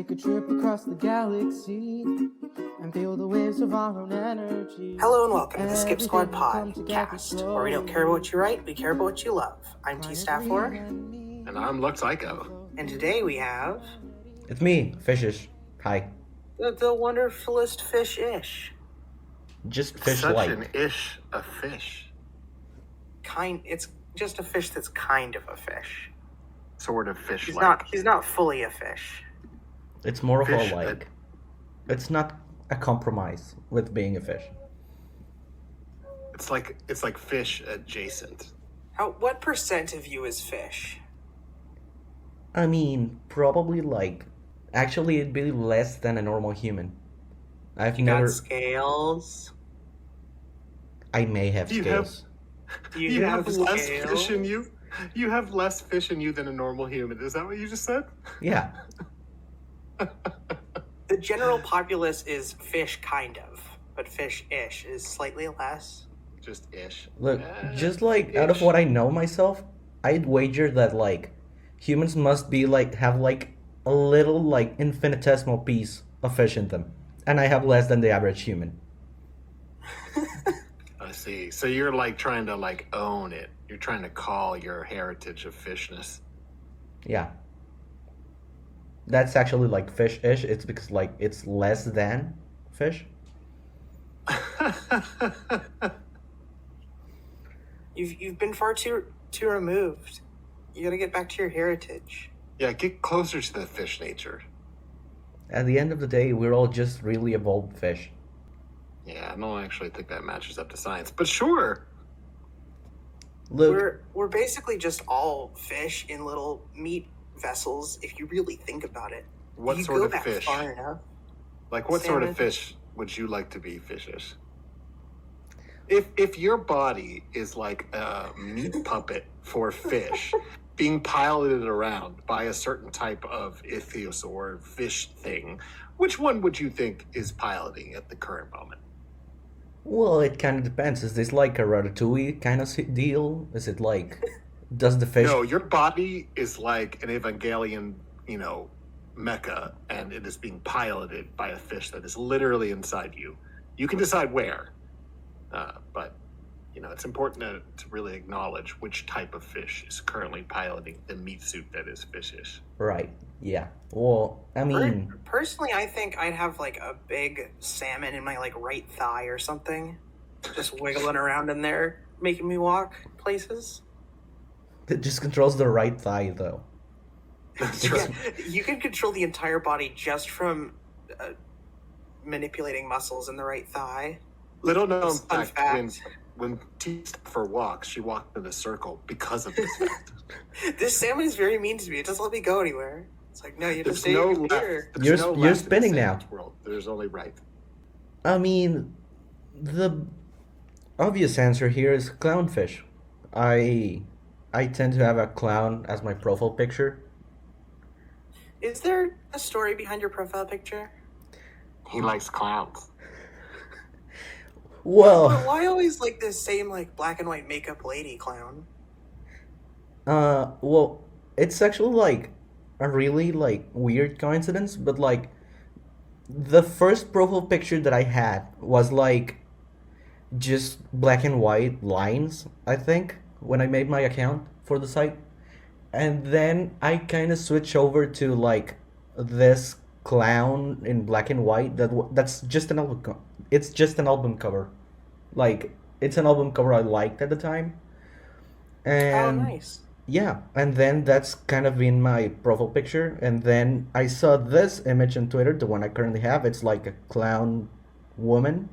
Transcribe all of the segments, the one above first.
take a trip across the galaxy and feel the waves of our own energy. Hello and welcome to the Skip Squad podcast, where we don't care about what you write, we care about what you love. I'm tstaffor. And I'm Luxaiko. And today we have... It's me, Fishish. Hi. The wonderfulest fish-ish. Just fish Such like. an ish a fish. It's just a fish that's kind of a fish. Sort of fish-like. He's not fully a fish. It's more of Fish a like. It's not a compromise with being a fish. It's like fish adjacent. What percent of you is fish? I mean, probably like. Actually, it'd be less than a normal human. I've You never. got scales? I may have scales. You have less scales? fish in you? You have less fish in you than a normal human. Is that what you just said? Yeah. The general populace is fish kind of, but fish-ish is slightly less. Just ish. Look, just like out of what I know myself, I'd wager that like humans must be like have like a little like infinitesimal piece of fish in them, and I have less than the average human. I see. So you're like trying to like own it. You're trying to call your heritage of fishness. Yeah. That's actually like fish-ish. It's because like it's less than fish. You've been far too removed. You gotta get back to your heritage. Yeah, get closer to the fish nature. At the end of the day, we're all just really evolved fish. Yeah, I don't actually think that matches up to science, but sure. Look, We're basically just all fish in little meat vessels. If you really think about it, What you sort go of back fish? far enough. Like what sort of Salmon. fish would you like to be fishish? If your body is like a meat puppet for fish, being piloted around by a certain type of ichthyosaur fish thing, which one would you think is piloting at the current moment? well, it kind of depends. Is this like a Ratatouille kind of deal? Is it like, does the fish? No, your body is like an Evangelion, mecha, and it is being piloted by a fish that is literally inside you. You can decide where, but it's important to really acknowledge which type of fish is currently piloting the meat suit that is fishish. Right. Yeah. Well, I mean, Personally, I think I'd have like a big salmon in my like right thigh or something, just wiggling around in there, making me walk places. it just controls the right thigh though. That's Yeah, right. you can control the entire body just from manipulating muscles in the right thigh. Little known Fun fact, when tstaffor walks, she walks in a circle because of this fact. This salmon is very mean to me. It doesn't let me go anywhere. It's like, no, you have to There's stay no here. left. There's You're- no you're left in the spinning now. sandwich world. There's only right. I mean, the obvious answer here is clownfish. I tend to have a clown as my profile picture. Is there a story behind your profile picture? He likes clowns. Well, Why always like this same like black and white makeup lady clown? well, it's actually like a really like weird coincidence, but like the first profile picture that I had was like just black and white lines, I think, when I made my account for the site. And then I kind of switched over to like this clown in black and white that's just an album it's just an album cover. Like it's an album cover I liked at the time. And Oh, nice. yeah, and then that's kind of been my profile picture. And then I saw this image on Twitter, the one I currently have. It's like a clown woman.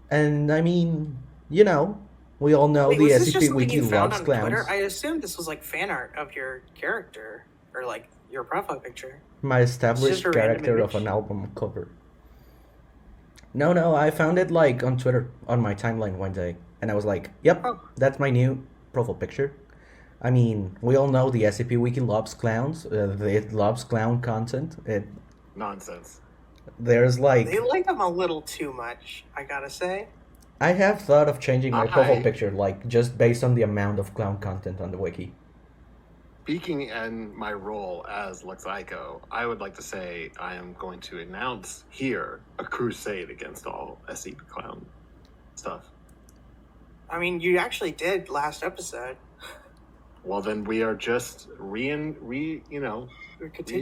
And I mean, we all know Wait, the was this just SCP something Wiki you found loves on clowns. Twitter? I assumed this was like fan art of your character or like your profile picture. My established just a random character of image. an album cover. No, I found it like on Twitter on my timeline one day. And I was like, yep, Oh. that's my new profile picture. I mean, we all know the SCP Wiki loves clowns. It loves clown content. Nonsense. There's like They like them a little too much, I gotta say. I have thought of changing my profile I- picture, like just based on the amount of clown content on the wiki. speaking in my role as Luxaiko, I would like to say I am going to announce here a crusade against all SCP clown stuff. I mean, you actually did last episode. Well, then we are just We're continuing.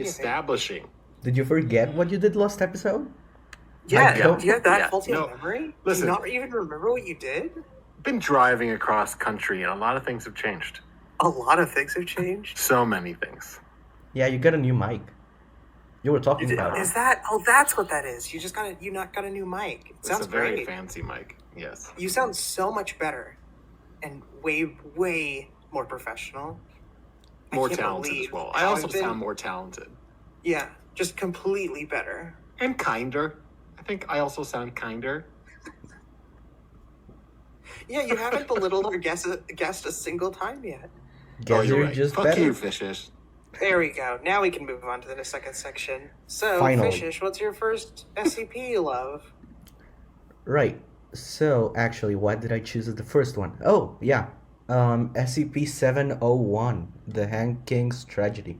reestablishing. Did you forget what you did last episode? Yeah, don't- do you have that yeah, faulty no. memory? Listen. Do you not even remember what you did? Been driving across country, and a lot of things have changed. A lot of things have changed. So many things. Yeah, you got a new mic. You were talking about it. Is that? Oh, that's what that is. You got a new mic. It It's sounds a very great. fancy mic. Yes. You sound so much better, and way more professional. I More can't talented believe as well. how I also I've been- sound more talented. Yeah, just completely better. And kinder. I think I also sound kinder. Yeah, you haven't belittled our guest a single time yet. Guess you're you're right. just Fuck better. you, Fishish. There we go. Now we can move on to the second section. So, Final. Fishish, what's your first SCP you love? Right. So, actually, what did I choose as the first one? Oh, yeah. SCP-701, the Hand King's Tragedy.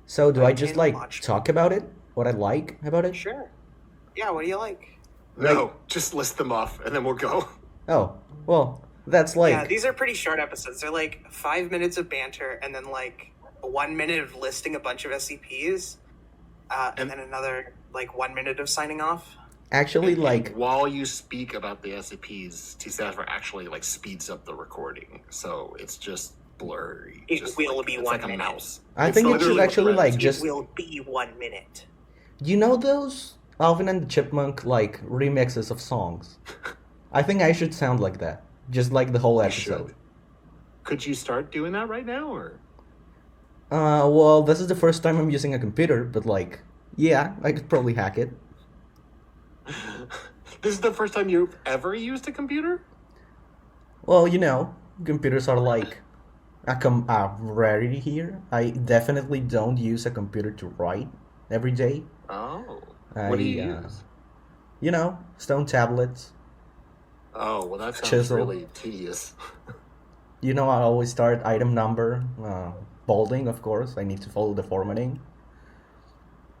So, do I just, Tinwatchman. talk about it? What I like about it? Sure. Yeah, what do you like? No, just list them off, and then we'll go. Oh, well, that's Yeah, these are pretty short episodes. They're like 5 minutes of banter and then like 1 minute of listing a bunch of SCPs, and then another like 1 minute of signing off. actually, And while you speak about the SCPs, tstaffor actually speeds up the recording, so it's just blurry. It Just will be it's 1 like a minute. mouse. I It's think it should literally actually, threads. just... It will be 1 minute. You know those Alvin and the Chipmunk, remixes of songs? I think I should sound like that. Just like the whole You episode. should. Could you start doing that right now, or? Well, this is the first time I'm using a computer, but yeah, I could probably hack it. This is the first time you've ever used a computer? Well, computers are a rarity here. I definitely don't use a computer to write every day. Oh. What do you I, use? stone tablets. Oh, well, that sounds Chisel. really tedious. I always start item number, bolding, of course. I need to follow the formatting.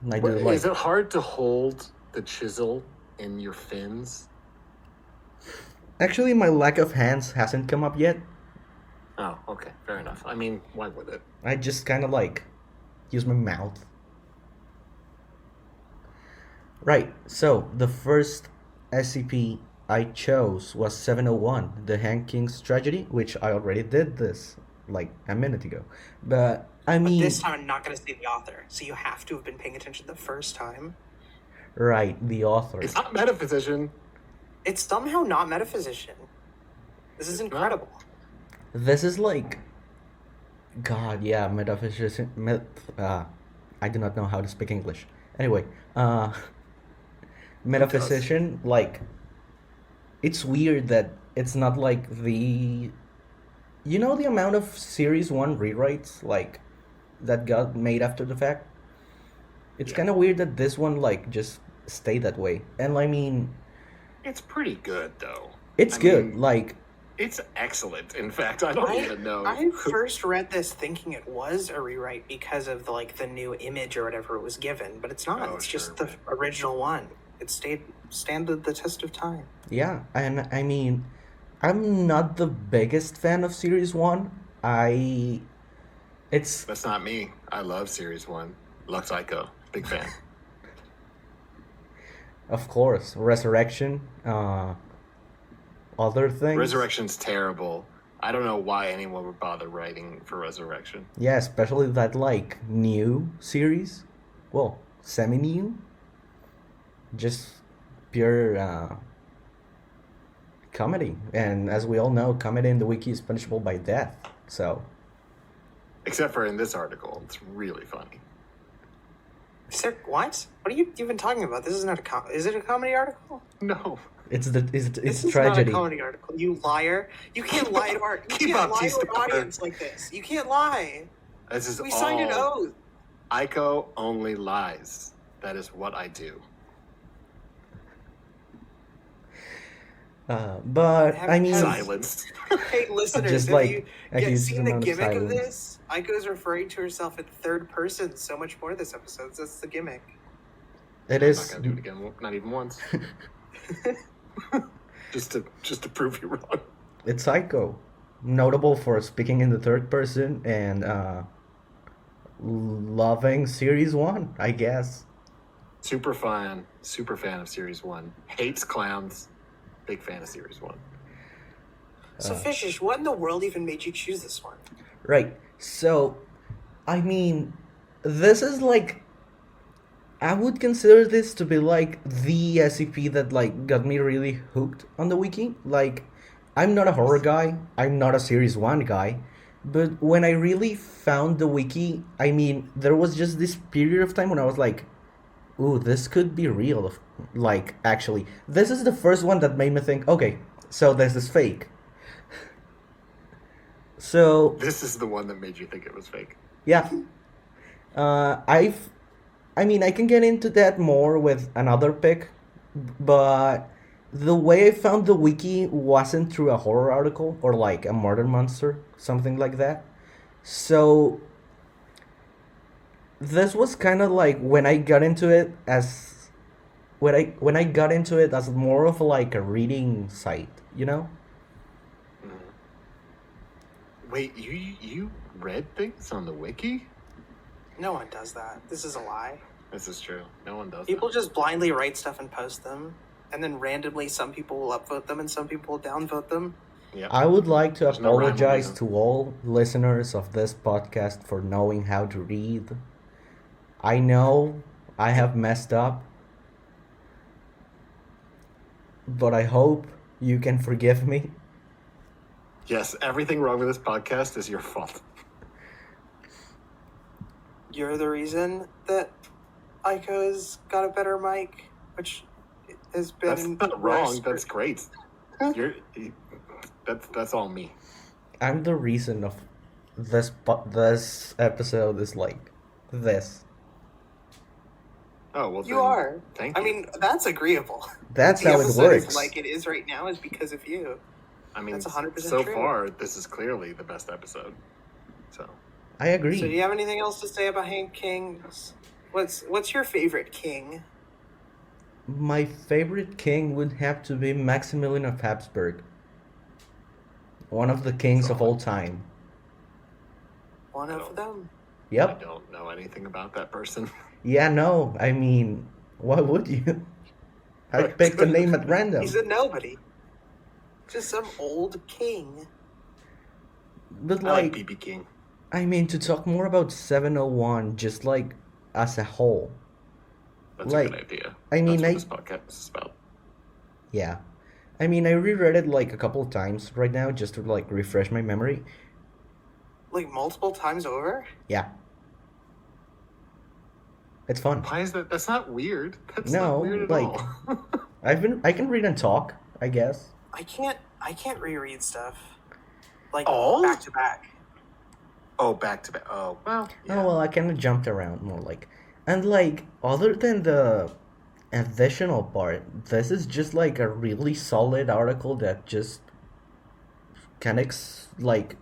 And I do Is it hard to hold the chisel in your fins? Actually, my lack of hands hasn't come up yet. Oh, okay, fair enough. I mean, why would it? I just kind of use my mouth. Right, so the first SCP I chose was 701, the Hand King's Tragedy, which I already did this a minute ago. But I mean, But this time I'm not going to say the author, so you have to have been paying attention the first time. right, the author. It's not metaphysician. It's somehow not metaphysician. This is incredible. This is God, yeah, metaphysician. I do not know how to speak English. Anyway, metaphysician, it's weird that it's not the. The amount of Series 1 rewrites, that got made after the fact? It's kind of weird that this one, just stayed that way. And, I mean... It's pretty good, though. It's I good, mean, It's excellent, in fact. I don't even know. I first read this thinking it was a rewrite because of the new image or whatever it was given, but it's not. Oh, it's sure. just the original one. It standed the test of time. Yeah, and, I mean... I'm not the biggest fan of Series 1. It's... That's not me. I love Series 1. Luxaiko. Big fan. Of course, Resurrection, other things. Resurrection's terrible. I don't know why anyone would bother writing for Resurrection. Yeah, especially that, new series. Well, semi-new. Just pure, comedy. And as we all know, comedy in the wiki is punishable by death. So... Except for in this article. It's really funny. What? What are you even talking about? This is not a Is it a comedy article? No. It's This is tragedy. not a comedy article. You liar! You can't lie to our. You Keep can't up, lie to an tstaffor. audience like this. You can't lie. This is We all... signed an oath. Aiko only lies. That is what I do. But I mean, Silence. Hey, listeners, just have like you a huge seen the amount of gimmick of silence. this? Aiko's referring to herself in third person so much more this episode. That's the gimmick. It I'm is. not gonna do it again. Not even once. just to prove you wrong. It's Psycho, notable for speaking in the third person and loving series one, I guess. Super fan of series 1. Hates clowns. Big fan of series 1. So, Fishish, what in the world even made you choose this one? Right. So, I mean, this is like, I would consider this to be like the SCP that like got me really hooked on the wiki. Like, I'm not a horror guy. I'm not a series 1 guy. But when I really found the wiki, I mean, there was just this period of time when I was like, ooh, this could be real. Like, actually, this is the first one that made me think, okay, so this is fake. So, This is the one that made you think it was fake. yeah. I mean, I can get into that more with another pick, but the way I found the wiki wasn't through a horror article or like a murder monster, something like that. So, this was kind of like when I got into it as when I got into it as more of like a reading site, you know? Wait, you read things on the wiki? No one does that. This is a lie. This is true. No one does People that. just blindly write stuff and post them, and then randomly some people will upvote them and some people will downvote them. Yep. I would like to There's no rhyme or apologize reason. to all listeners of this podcast for knowing how to read. I know I have messed up, but I hope you can forgive me. Yes, everything wrong with this podcast is your fault. You're the reason that Aiko's got a better mic, which has been That's not worse wrong. for- That's great. That's all me. I'm the reason of this episode is like this. Oh well, You then, are. Thank I you. mean, that's agreeable. That's The how it episode is works. like it is right now is because of you. I mean, that's 100% so true. far this is clearly the best episode. So I agree. So, do you have anything else to say about Hank King? What's your favorite king? My favorite king would have to be Maximilian of Habsburg. One of the kings of all time. One Oh. of them. I Yep. don't know anything about that person. Yeah, no. I mean, why would you? I picked a name at random. He's a nobody. Just some old king. But I like like, BB King. I mean, to talk more about 701, just like as a whole. That's like, a good idea. I mean, That's what this podcast is about. Yeah. I mean, I reread it like a couple of times right now just to like refresh my memory. Like multiple times over? Yeah. It's fun. Why is that? That's not weird. That's No, not weird at like- all. I can read and talk, I guess. I can't reread stuff. Like Oh? back to back. Oh, back to back. Oh, well. Yeah. Oh well, I kind of jumped around more like, and like other than the additional part, this is just like a really solid article that just kind of like,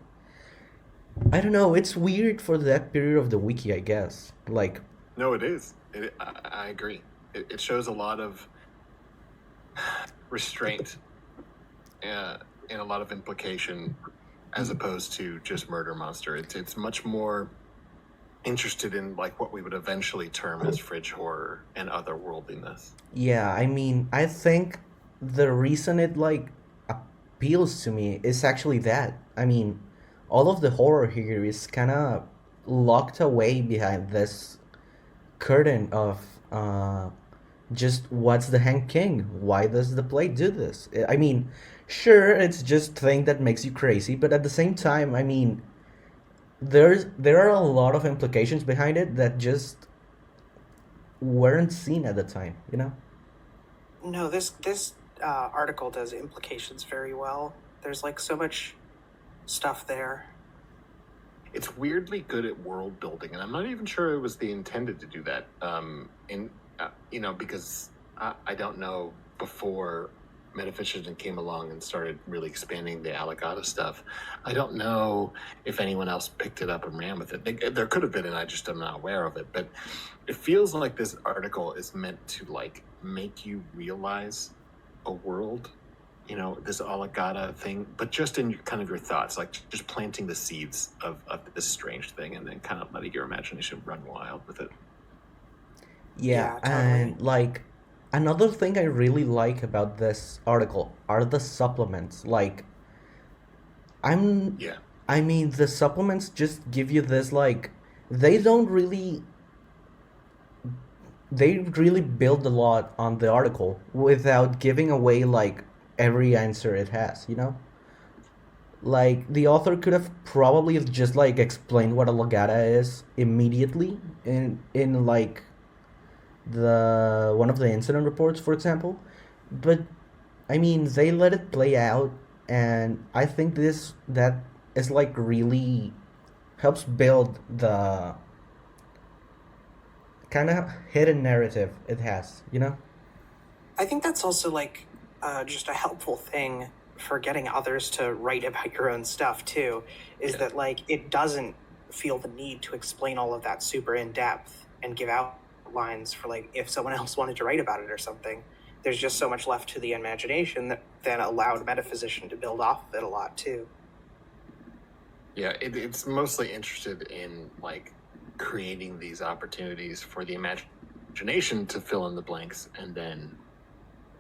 I don't know. It's weird for that period of the wiki, I guess. Like, No, it is. I agree. It shows a lot of restraint and a lot of implication as opposed to just murder monster. It's much more interested in like what we would eventually term as fridge horror and otherworldliness. yeah, I mean, I think the reason it like appeals to me is actually that. I mean, all of the horror here is kind of locked away behind this curtain of just what's the Hank King? Why does the play do this? I mean, sure, it's just thing that makes you crazy, but at the same time, I mean, there are a lot of implications behind it that just weren't seen at the time, you know? No, this article does implications very well. There's like so much stuff there. It's weirdly good at world building, and I'm not even sure it was the intended to do that. Because I don't know before Metaphysician came along and started really expanding the Allegata stuff, I don't know if anyone else picked it up and ran with it. There could have been, and I just am not aware of it. But it feels like this article is meant to like make you realize a world, this Allegata thing, but just in your thoughts, like just planting the seeds of this strange thing, and then kind of letting your imagination run wild with it. Yeah, totally. and like another thing I really like about this article are the supplements. Like Yeah. I mean the supplements just give you this like they don't really they really build a lot on the article without giving away like every answer it has, you know? Like the author could have probably just like explained what a legata is immediately in like the one of the incident reports, for example. But I mean, they let it play out, and I think that is like really helps build the kind of hidden narrative it has, you know? I think that's also like just a helpful thing for getting others to write about your own stuff too, is that like it doesn't feel the need to explain all of that super in depth and give outlines for like if someone else wanted to write about it or something. There's just so much left to the imagination that then allowed Metaphysician to build off of it a lot too. Yeah, it's mostly interested in like creating these opportunities for the imagination to fill in the blanks, and then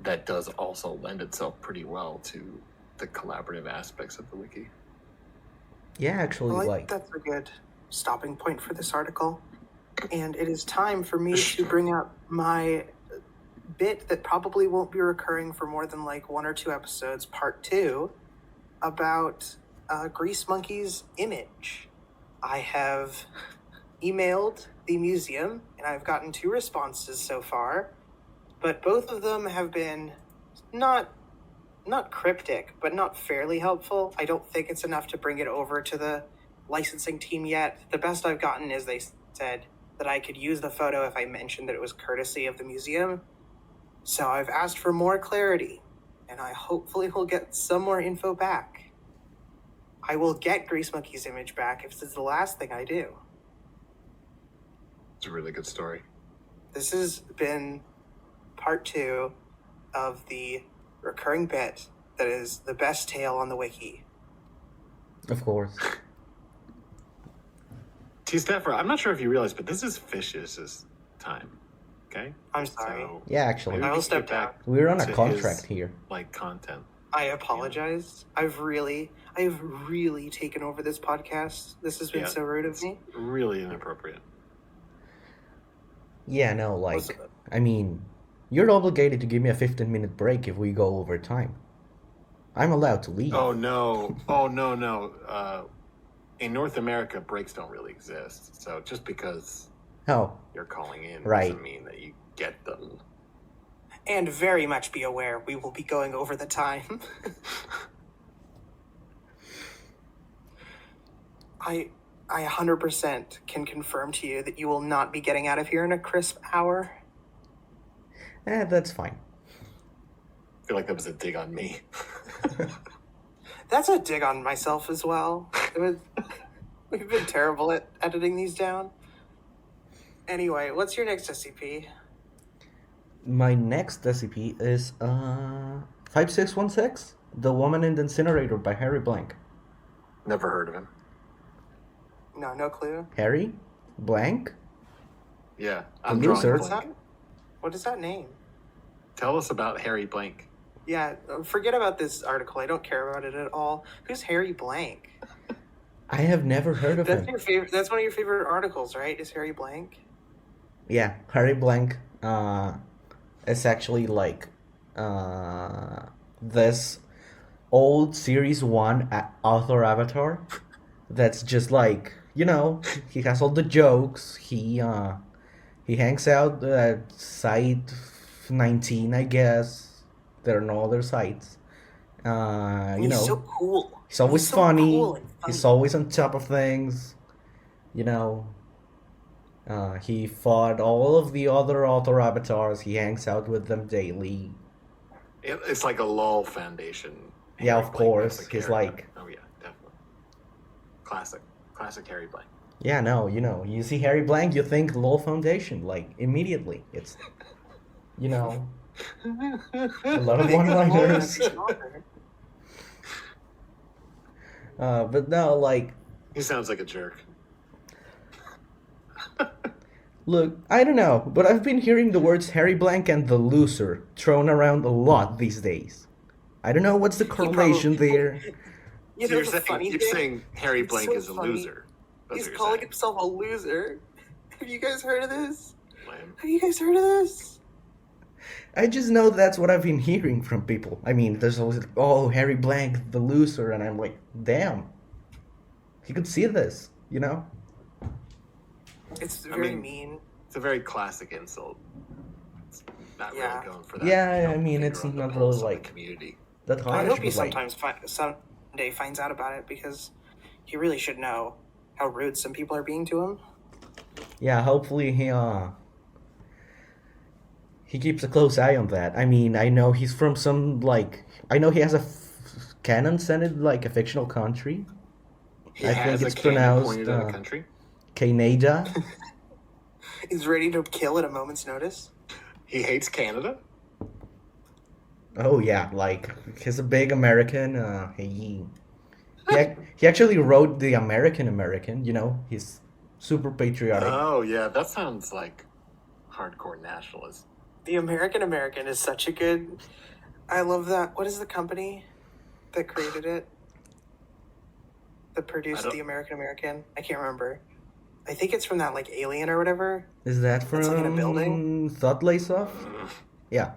that does also lend itself pretty well to the collaborative aspects of the wiki. Yeah, actually, Well, I like think that's a good stopping point for this article. And it is time for me to bring up my bit that probably won't be recurring for more than like 1 or 2 episodes, part 2, about Grease Monkey's image. I have emailed the museum, and I've gotten 2 responses so far, but both of them have been not cryptic, but not fairly helpful. I don't think it's enough to bring it over to the licensing team yet. The best I've gotten is they said that I could use the photo if I mentioned that it was courtesy of the museum. So I've asked for more clarity, and I hopefully will get some more info back. I will get Grease Monkey's image back if this is the last thing I do. It's a really good story. This has been part 2 of the recurring bit that is the best tale on the wiki. of course. Tstaffor, I'm not sure if you realize, but this is Fishish's time. Okay? I'm sorry. So Yeah, actually, I will step down. we're on a to contract his, here. like, content. I apologize. I've really taken over this podcast. This has been Yeah. so rude of me. Really inappropriate. Yeah, no, Was- like I mean, you're obligated to give me a 15-minute break if we go over time. I'm allowed to leave. Oh, no. Oh, no. In North America, breaks don't really exist. So just because Oh, you're calling in Right. doesn't mean that you get them. And very much be aware we will be going over the time. I 100% can confirm to you that you will not be getting out of here in a crisp hour. that's fine. I feel like that was a dig on me. That's a dig on myself as well. We've been terrible at editing these down. Anyway, what's your next SCP? My next SCP is 5616, The Woman in the Incinerator by HarryBlank. Never heard of him. No clue. Harry Blank? Yeah, The I'm drawing loser. a blank. What is that name? Tell us about HarryBlank. Yeah, forget about this article. I don't care about it at all. Who's HarryBlank? I have never heard of That's him. your favorite. That's one of your favorite articles, right? Is HarryBlank? Yeah, HarryBlank is actually like this old Series 1 author avatar that's just like, you know, he has all the jokes. He hangs out at Site 19, I guess. There are no other sites. You He's know, so cool. he's always He's so funny. cool and He's always on top of things. You know, he fought all of the other author avatars. He hangs out with them daily. It's like a LOL foundation. Yeah, of HarryBlank course. as a He's character. like, Oh yeah, definitely. Classic HarryBlank. yeah, no, you see HarryBlank, you think LOL Foundation, like immediately. It's, you know, a lot of Make the whole one-liners. movie stronger. But no, like, He sounds like a jerk. look, I don't know, but I've been hearing the words HarryBlank and the loser thrown around a lot these days. I don't know what's the correlation there. You So know you're the saying funny you're thing? saying Harry It's Blank so is a funny. loser. That's He's what you're calling saying. himself a loser. Have you guys heard of this? Lame. Have you guys heard of this? I just know that's what I've been hearing from people. I mean, there's always, oh, HarryBlank, the loser, and I'm like, damn. He could see this, you know? It's I very mean, mean. It's a very classic insult. It's not Yeah. really going for that. Yeah, I mean, finger it's on the not pulse really of the like community. that I harsh, hope he but like, sometimes someday finds out about it because he really should know how rude some people are being to him. yeah, hopefully he keeps a close eye on that. I mean, I know he's from some like, I know he has a canon set in like a fictional country. He I has think it's a cannon pronounced pointed at a country. Canada. He's ready to kill at a moment's notice. He hates Canada. Oh yeah, like he's a big American. He actually wrote the American. You know, he's super patriotic. Oh yeah, that sounds like hardcore nationalist. The American is such a good. I love that. What is the company that created it? That produced don't- the American? I can't remember. I think it's from that like Alien or whatever. Is that from It's like in a building? Thought Lace Off? Yeah.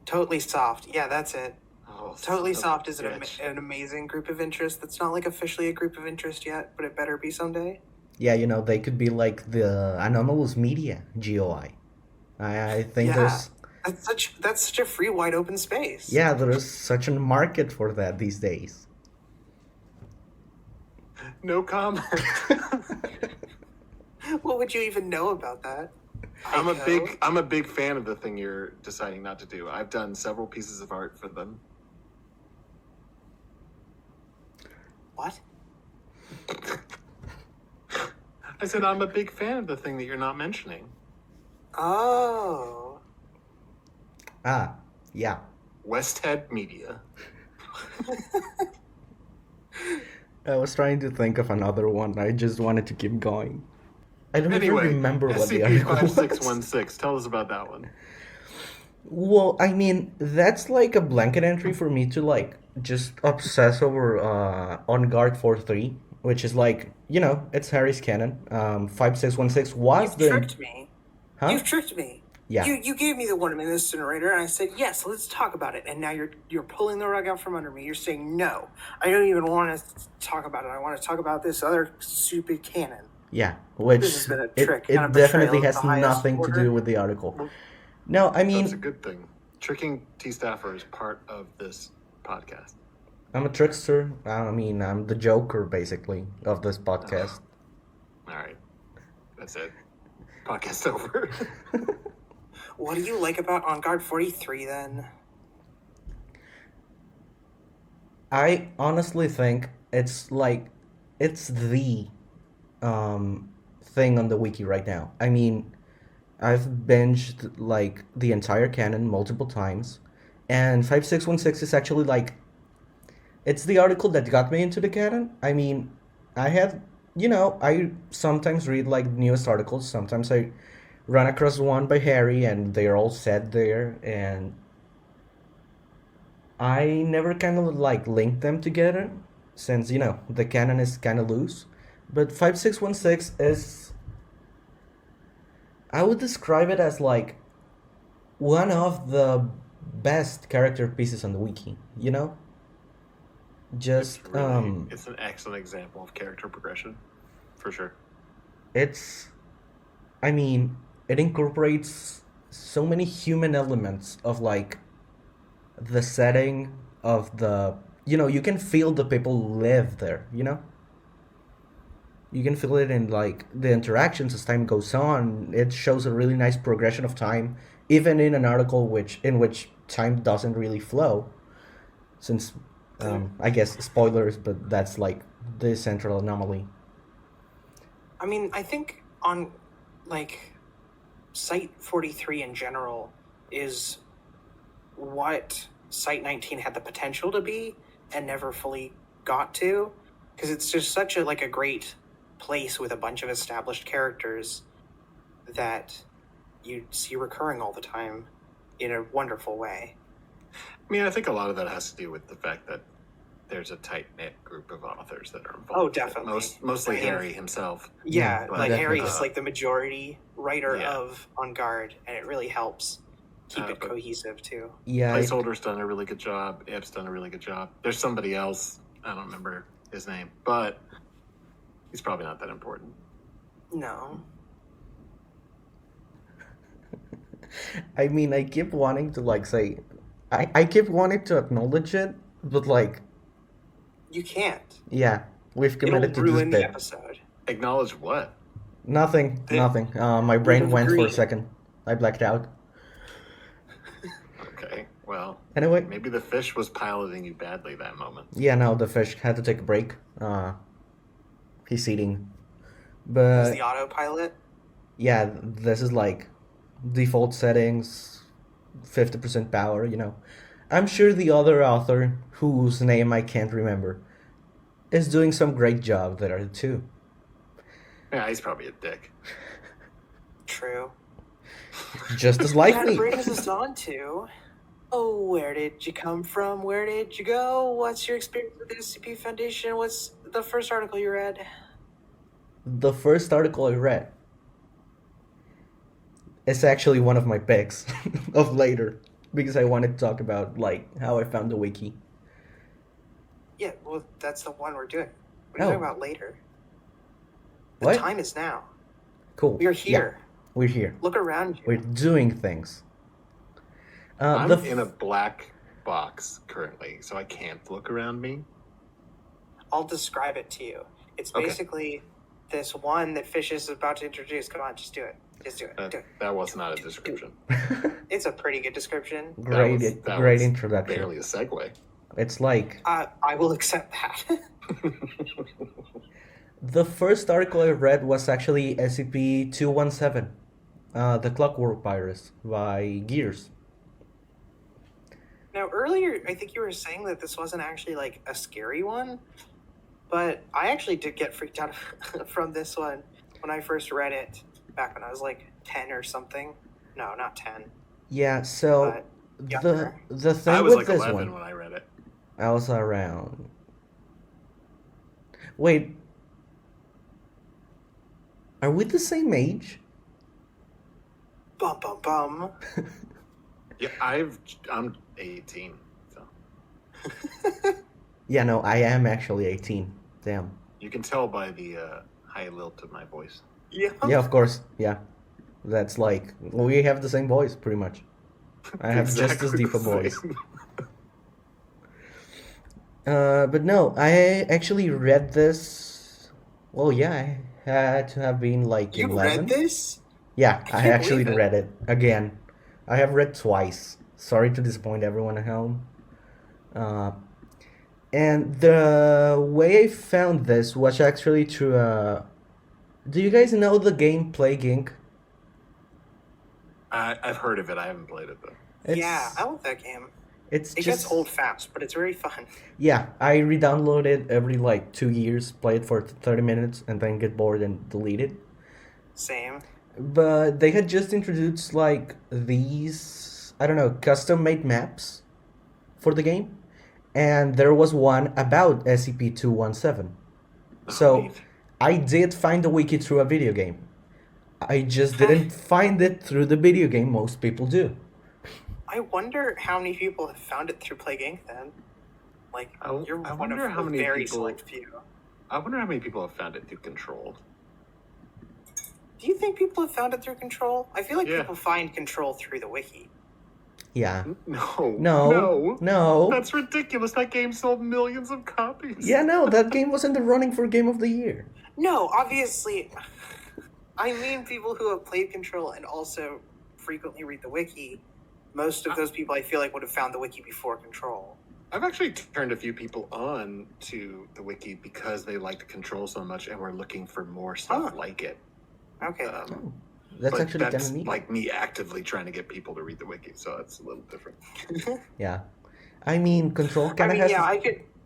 Totally Soft. Yeah, that's it. Oh, Totally son of Soft a is bitch. an amazing group of interest that's not like officially a group of interest yet, but it better be someday. Yeah, you know, they could be like the Anomalous Media GOI. I think Yeah. That's such a free, wide open space. there's such a market for that these days. No comment. What would you even know about that? I'm Idaho? a big fan of the thing you're deciding not to do. I've done several pieces of art for them. What? I said I'm a big fan of the thing that you're not mentioning. Oh. Ah, yeah. Westhead Media. I was trying to think of another one. I just wanted to keep going. I don't even remember what the article was. SCP-5616. Tell us about that one. Well, I mean, that's like a blanket entry for me to like just obsess over On Guard 4-3, which is like, you know, it's Harry's canon. 5616 was You've the... tricked me. Huh? You've tricked me. Yeah. You gave me the one in the incinerator, and I said yes. Let's talk about it. And now you're pulling the rug out from under me. You're saying no. I don't even want to talk about it. I want to talk about this other stupid canon. Yeah, which This has been a trick, it kind of betrayal definitely of has the highest nothing to order. do with the article. No, I That's a mean, good thing. Tricking tstaffor is part of this podcast. I'm a trickster. I mean, I'm the Joker, basically, of this podcast. All right. That's it. Podcast over. What do you like about On Guard 43 then? I honestly think it's like, it's the thing on the wiki right now. I mean, I've binged like the entire canon multiple times, and 5616 is actually like, it's the article that got me into the canon. I mean, I had, you know, I sometimes read like newest articles, sometimes I run across one by Harry and they're all set there, and I never kind of like linked them together since, you know, the canon is kind of loose. But 5616 is, I would describe it as like one of the best character pieces on the wiki, you know? Just It's an excellent example of character progression, for sure. it's, I mean, it incorporates so many human elements of like the setting of the, you know, you can feel the people live there, you know? You can feel it in like the interactions as time goes on. It shows a really nice progression of time, even in an article in which time doesn't really flow, since I guess spoilers, but that's like the central anomaly. I mean, I think on, like, Site 43 in general is what Site 19 had the potential to be and never fully got to, because it's just such a great place with a bunch of established characters that you see recurring all the time in a wonderful way. I mean, I think a lot of that has to do with the fact that there's a tight-knit group of authors that are involved. Oh, definitely. Mostly Harry himself. Yeah, but, like Harry definitely. is like the majority writer of On Guard, and it really helps keep it but cohesive too. Yeah, Placeholder's done a really good job. Ep's done a really good job. There's somebody else. I don't remember his name, but he's probably not that important. No. I mean, I keep wanting to say, I keep wanting to acknowledge it, but You can't. yeah, we've It'll committed to this ruin the bit. episode. Acknowledge what? Nothing. My We've brain went for a agreed. second. I blacked out. Okay, well, Anyway, maybe the fish was piloting you badly that moment. yeah, no, the fish had to take a break. He's eating. It's But the autopilot. yeah, this is default settings, 50% power, I'm sure the other author, whose name I can't remember, is doing some great job there too. Yeah, he's probably a dick. True. Just as like That me. brings us on to, where did you come from? Where did you go? What's your experience with the SCP Foundation? What's the first article you read? The first article I read is actually one of my picks of later, because I wanted to talk about how I found the wiki. Yeah, well, that's the one we're doing. What are Oh. you talking about later? The What? time is now. Cool. We are here. Yeah, we're here. Look around you. We're doing things. I'm the in a black box currently, so I can't look around me. I'll describe it to you. It's Okay. basically this one that Fishish is about to introduce. Come on, just do it. Just do it. Do it. That was not a description. It's a pretty good description. great, That great was introduction. Barely a segue. It's like I will accept that. the first article I read was actually SCP-217, the Clockwork virus by Gears. Now, earlier, I think you were saying that this wasn't actually a scary one, but I actually did get freaked out from this one when I first read it back when I was 10 or something. No, not 10. Yeah, so But the younger. the thing I was with like this 11 one, when I read it. I was around. Wait, are we the same age? Bum, bum, bum. Yeah, I'm 18. So Yeah, no, I am actually 18. Damn. you can tell by the high lilt of my voice. Yeah. Yeah, of course. Yeah, that's we have the same voice, pretty much. I have just as Exactly deep a the voice. same. But no, I actually read this. Well, yeah, I had to have been You 11. read this? Yeah, I I can't actually believe it. read it again. I have read twice. Sorry to disappoint everyone at home. And the way I found this was actually through. Do you guys know the game Plague Inc? I've heard of it. I haven't played it though. Yeah, I love that game. It's It just gets old fast, but it's very fun. yeah. I re-download it every 2 years, play it for 30 minutes, and then get bored and delete it. Same. But they had just introduced these, I don't know, custom made maps for the game, and there was one about SCP-217. So Neat. I did find the wiki through a video game. I just didn't find it through the video game most people do. I wonder how many people have found it through Plague Inc. then. You're I one wonder of how a many very people- select few. I wonder how many people have found it through Control. Do you think people have found it through Control? I feel like Yeah. people find Control through the wiki. Yeah. No. No. That's ridiculous. That game sold millions of copies. Yeah, no, that game was in the running for Game of the Year. No, obviously. I mean people who have played Control and also frequently read the wiki. most of those people I feel like would have found the wiki before Control. I've actually turned a few people on to the wiki because they liked Control so much and were looking for more stuff like it. Okay. Oh, that's But actually kind that's of neat. like me actively trying to get people to read the wiki, so it's a little different. Yeah. I mean, Control I kind of mean, has yeah,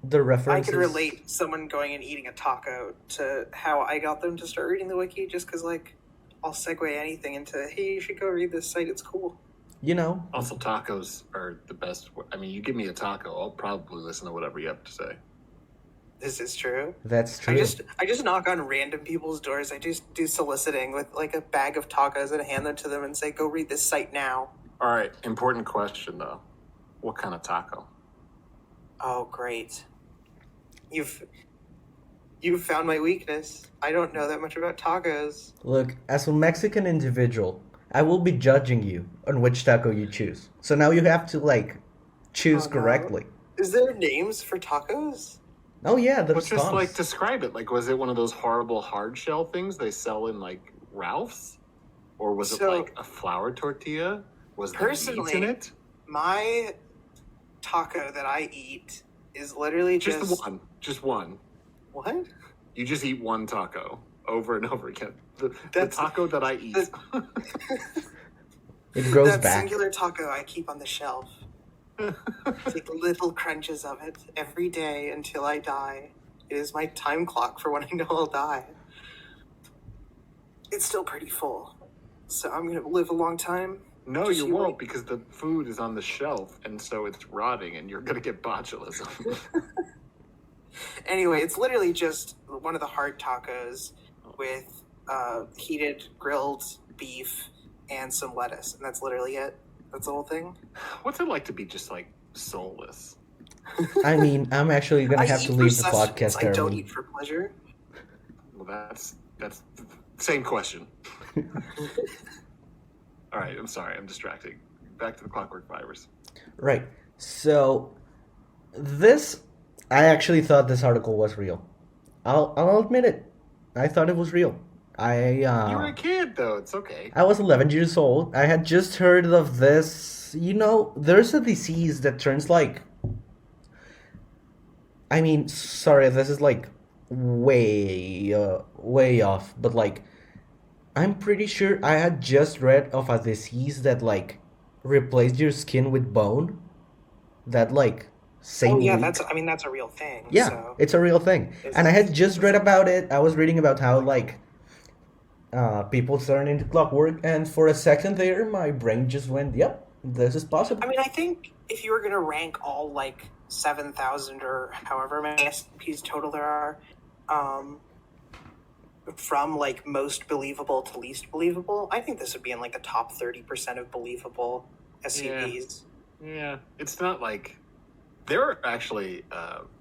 the I references. could relate someone going and eating a taco to how I got them to start reading the wiki, just because, like, I'll segue anything into, hey, you should go read this site, it's cool. You know, Also, tacos are the best. I mean, you give me a taco, I'll probably listen to whatever you have to say. This is true. that's true. I just knock on random people's doors. I just do soliciting with, like, a bag of tacos and hand them to them and say, go read this site now. All right, important question though. What kind of taco? Oh, great. You've found my weakness. I don't know that much about tacos. Look, as a Mexican individual, I will be judging you on which taco you choose. So now you have to, like, choose Oh, no. correctly. Is there names for tacos? Oh, yeah, But there's just tons. like describe it. Like, was it one of those horrible hard shell things they sell in like Ralph's, or was it So- like a flour tortilla? Was there meat in Personally, it? My taco that I eat is literally Just one. Just one. What? You just eat one taco over and over again. The That's- taco that I eat. It grows That back. singular taco I keep on the shelf. Take little crunches of it every day until I die. It is my time clock for when I know I'll die. It's still pretty full, so I'm gonna live a long time. No, Just you you won't wait. because the food is on the shelf and so it's rotting and you're gonna get botulism. Anyway, it's literally just one of the hard tacos with heated grilled beef and some lettuce, and that's literally it. That's the whole thing. What's it like to be just like soulless? I mean, I'm actually gonna I have eat to for leave the sustenance. podcast I don't early. eat for pleasure. Well, that's same question. All right, I'm sorry, I'm distracting. Back to the Clockwork virus. Right. So, I actually thought this article was real. I'll admit it. I thought it was real. You were a kid, though. It's okay. I was 11 years old. I had just heard of this. You know, there's a disease that turns like. I mean, sorry, this is like way off, but like, I'm pretty sure I had just read of a disease that like replaced your skin with bone. That like same Oh yeah, week. that's a real thing. Yeah, So. it's a real thing. Is And I it- had just read about it. I was reading about how like people turn into clockwork, and for a second there, my brain just went, "Yep, this is possible." I mean, I think if you were gonna rank all like 7,000 or however many SCPs total there are, from like most believable to least believable, I think this would be in like the top 30% of believable SCPs. Yeah, it's not like there are actually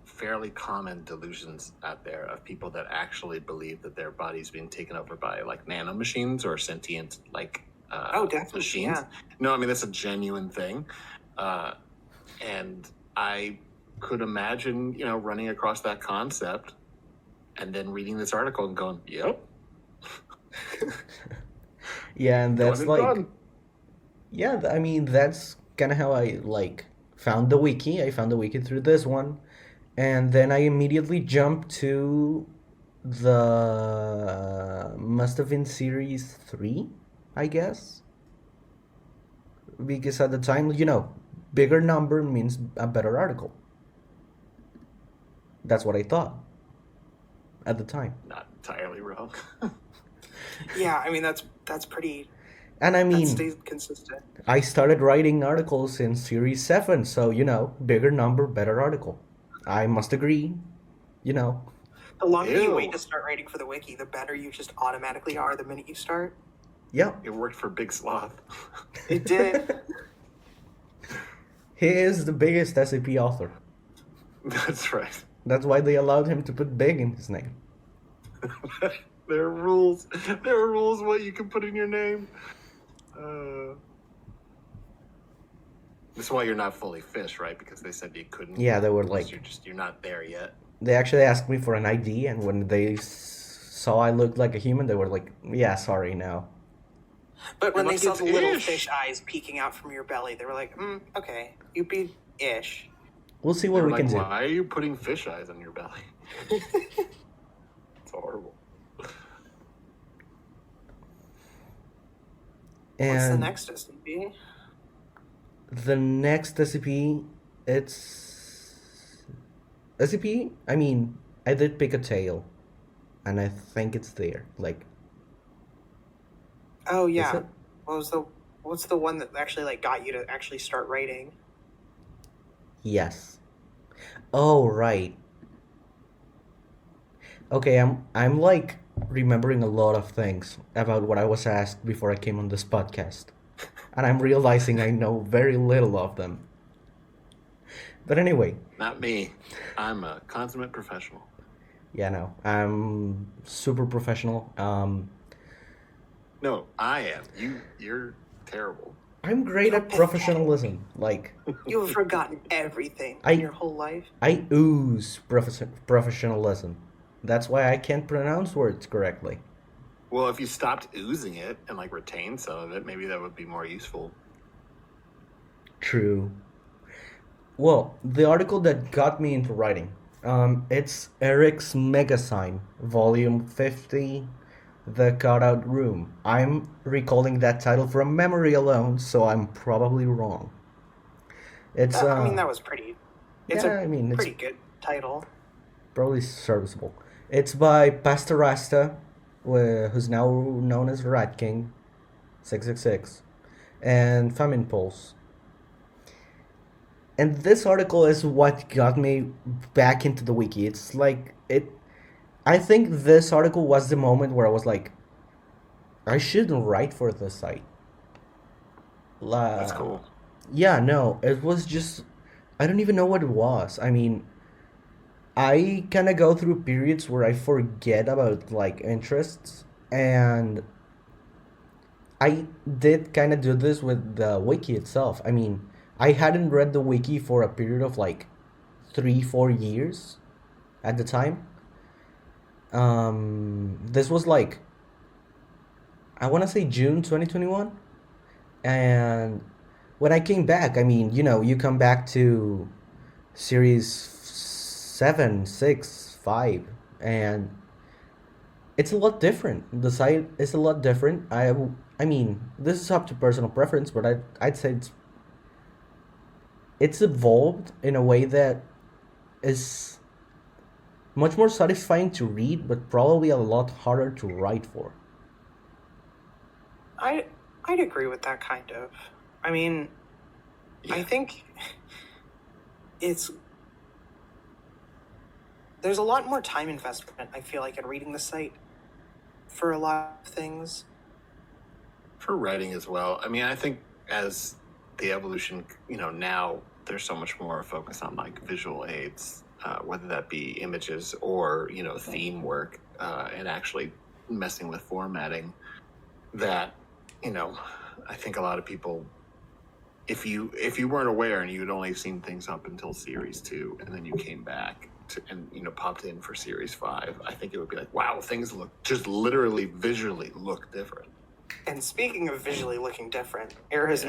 fairly common delusions out there of people that actually believe that their body's being taken over by like nanomachines or sentient like Oh, definitely. machines. Yeah. No, I mean that's a genuine thing, and I could imagine running across that concept and then reading this article and going, "Yep, Yeah, and that's done like, and done." yeah, I mean, that's kind of how I like found the wiki. I found the wiki through this one, and then I immediately jumped to the must have been series 3, I guess, because at the time, bigger number means a better article. That's what I thought at the time. Not entirely wrong. Yeah, I mean that's pretty. And I That mean, stays consistent. I started writing articles in series 7, so bigger number, better article. I must agree, The longer you Ew. wait to start writing for the wiki, the better you just automatically are the minute you start. Yeah, It worked for Big Sloth. It did. he is the biggest SCP author. That's right. That's why they allowed him to put big in his name. There are rules. There are rules what you can put in your name. That's why you're not fully fish, right? Because they said you couldn't. Yeah, they were because like, you're not there yet. they actually asked me for an ID, and when they saw I looked like a human, they were like, yeah, sorry, no. But when You're they lucky saw it's the little ish. fish eyes peeking out from your belly, they were like, okay, you be ish. We'll see They what were we like, can do. why are you putting fish eyes on your belly? It's horrible. What's the And next SCP? the next SCP, it's SCP. I mean, I did pick a tail, and I think it's there. Like, Oh is yeah. it? What's the one that actually like got you to actually start writing? Yes. Oh, right. Okay, I'm like remembering a lot of things about what I was asked before I came on this podcast. And I'm realizing I know very little of them. But anyway, Not me. I'm a consummate professional. yeah, no, I'm super professional. No, I am. You're terrible. I'm great at professionalism. Like, You've forgotten everything I- in your whole life. I ooze professionalism. That's why I can't pronounce words correctly. Well, if you stopped oozing it and like retained some of it, maybe that would be more useful. True. Well, the article that got me into writing, it's Eric's Megazine, Volume 50, The Cutout Room. I'm recalling that title from memory alone, so I'm probably wrong. It's I mean, that was pretty. It's yeah, a I mean, it's pretty good title. probably serviceable. It's by Pastarasta, who's now known as Rat King, 666, and faminepulse. And this article is what got me back into the wiki. It's like it. I think this article was the moment where I was like, I shouldn't write for this site. That's cool. Yeah, no, it was just I don't even know what it was. I mean, I kind of go through periods where I forget about like interests, and I did kind of do this with the wiki itself. I mean, I hadn't read the wiki for a period of like 3-4 years at the time. This was like I want to say June 2021, and when I came back, I mean, you come back to series 7, 6, 5, and it's a lot different. The site is a lot different. I mean, this is up to personal preference, but I'd say it's evolved in a way that is much more satisfying to read, but probably a lot harder to write for. I'd agree with that kind of. I mean, I Yeah. think there's a lot more time investment, I feel like, in reading the site for a lot of things. For writing as well. I mean, I think as the evolution, now there's so much more focus on like visual aids, whether that be images or, theme work, and actually messing with formatting that, I think a lot of people, if you weren't aware and you had only seen things up until series 2 and then you came back and popped in for series 5, I think it would be like, wow, things look just literally visually look different. And speaking of visually looking different, Eric's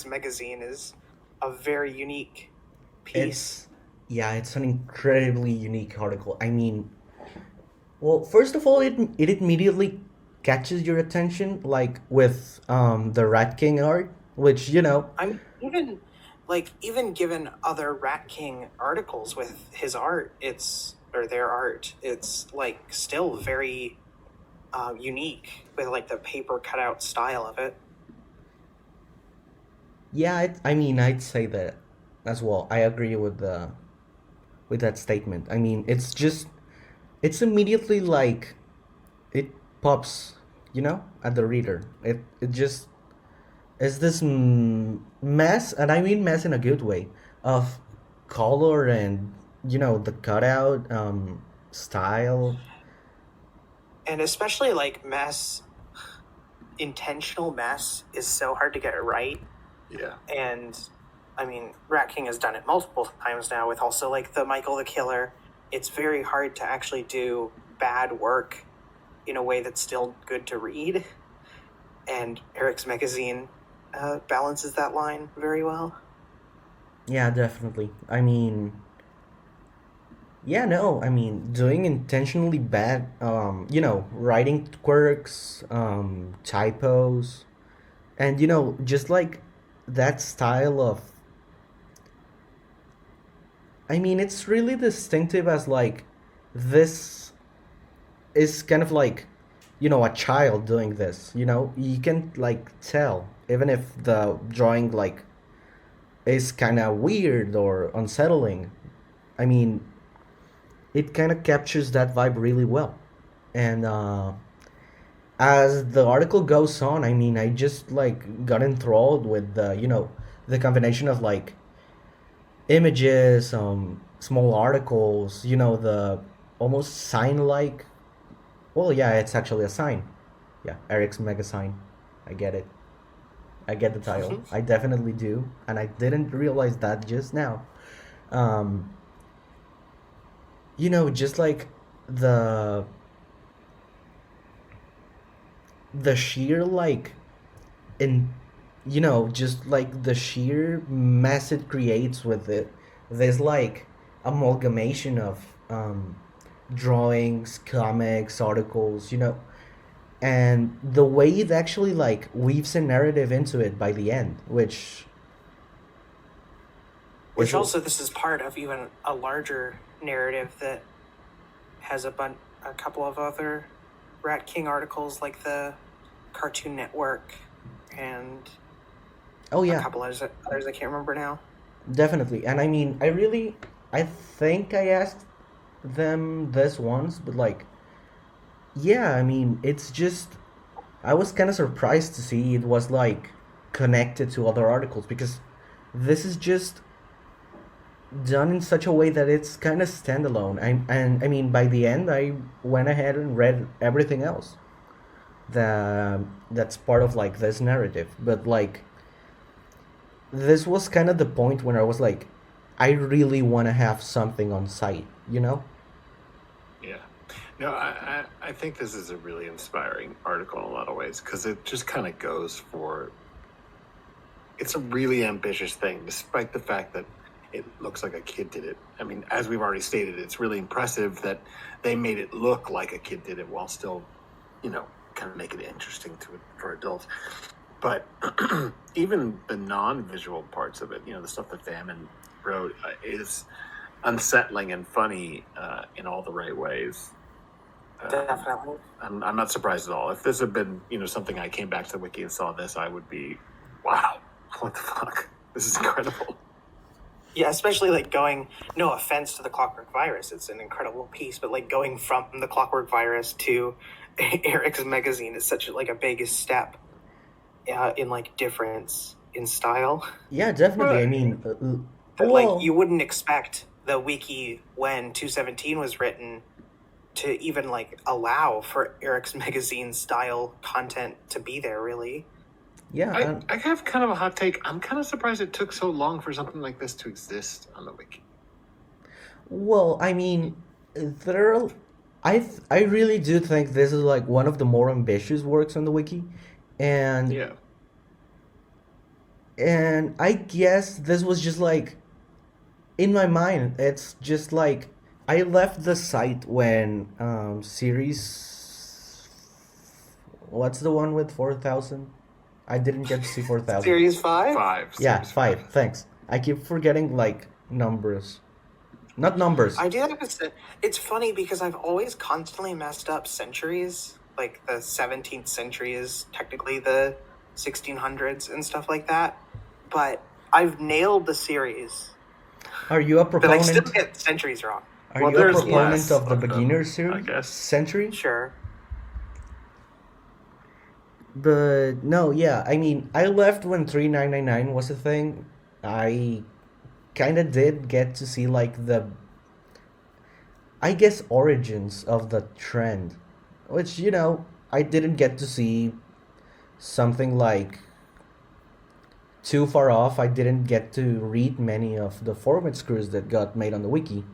magazine is a very unique piece. It's an incredibly unique article. I mean, well, first of all, it immediately catches your attention, like with the Rat King art, which I'm even given other Rat King articles with his art, their art, it's like still very unique with like the paper cutout style of it. Yeah, I mean, I'd say that as well. I agree with that statement. I mean, it's immediately like it pops, at the reader. It just is this mess, and I mean mess in a good way, of color and the cutout style. And especially like intentional mess is so hard to get it right. Yeah. And I mean, Rat King has done it multiple times now with also like the Michael the Killer. It's very hard to actually do bad work in a way that's still good to read. and Eric's magazine balances that line very well. Yeah, definitely. I mean, yeah, no, I mean, doing intentionally bad, writing quirks, typos, and, just like that style of, I mean, it's really distinctive as like, this is kind of like, a child doing this, you can like tell, even if the drawing like is kind of weird or unsettling. I mean, it kind of captures that vibe really well. And as the article goes on, I mean, I just like got enthralled with the combination of like images, small articles, the almost sign like. Well, yeah, it's actually a sign. Yeah, Eric's mega sign. I get it. I get the title. I definitely do, and I didn't realize that just now. Um, just like the the sheer like in just like the sheer mess it creates with it. There's like amalgamation of drawings, comics, articles, and the way it actually like weaves a narrative into it by the end, which Which is also, this is part of even a larger narrative that has a couple of other Rat King articles, like the Cartoon Network and oh a yeah, couple others I can't remember now. definitely. And I mean, I think I asked them this once, but like, yeah, I mean, it's just I was kind of surprised to see it was like connected to other articles because this is just done in such a way that it's kind of standalone. And I mean, by the end, I went ahead and read everything else that's part of like this narrative. But like, this was kind of the point when I was like, I really want to have something on site, Yeah. No, I think this is a really inspiring article in a lot of ways because it just kind of goes for. It's a really ambitious thing, despite the fact that it looks like a kid did it. I mean, as we've already stated, it's really impressive that they made it look like a kid did it while still, kind of make it interesting for adults. But even the non-visual parts of it, the stuff that Famine wrote, is unsettling and funny in all the right ways. Definitely. I'm not surprised at all. If this had been, something I came back to the wiki and saw this, I would be, wow, what the fuck? This is incredible. Yeah, especially like going, no offense to the Clockwork Virus, it's an incredible piece, but like going from the Clockwork Virus to Eric's magazine is such like a big step in like difference in style. Yeah, definitely. I Right. mean, That well, like you wouldn't expect the wiki when 217 was written to even like allow for Eric's magazine style content to be there, really. yeah, I have kind of a hot take. I'm kind of surprised it took so long for something like this to exist on the wiki. well, I mean, there are, I really do think this is like one of the more ambitious works on the wiki, and Yeah. and I guess this was just like in my mind. It's just like I left the site when series. What's the one with 4,000? I didn't get to see 4,000. Series 5? Yeah, Series 5. Thanks. I keep forgetting like numbers. Not numbers. I do that with it's funny because I've always constantly messed up centuries. Like the 17th century is technically the 1600s and stuff like that. But I've nailed the series. Are you a But I still proponent? get centuries wrong. Are Well, you a there's proponent less of the of them, beginner I series guess. century? Sure. But no, yeah. I mean, I left when 3999 was a thing. I kind of did get to see like I guess, origins of the trend, which I didn't get to see something like too far off. I didn't get to read many of the format screws that got made on the wiki,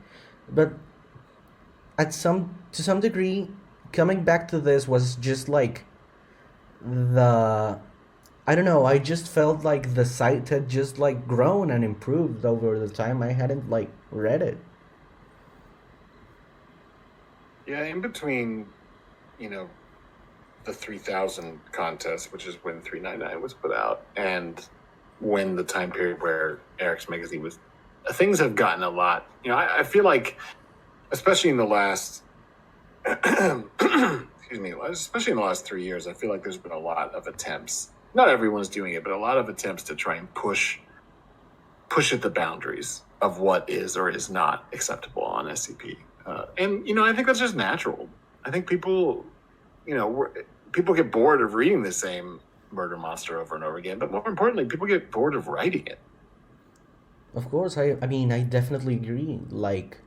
but to some degree, coming back to this was just like the I don't know, I just felt like the site had just like grown and improved over the time I hadn't like read it. Yeah, in between, you know, the 3000 contest, which is when 399 was put out, and when the time period where Eric's magazine was, things have gotten a lot. You know, I feel like, especially in the last, excuse me, especially in the last 3 years, I feel like there's been a lot of attempts. Not everyone's doing it, but a lot of attempts to try and push at the boundaries of what is or is not acceptable on SCP. And, you know, I think that's just natural. I think people, you know, people get bored of reading the same murder monster over and over again, but more importantly, people get bored of writing it. Of course, I mean, I definitely agree. Like,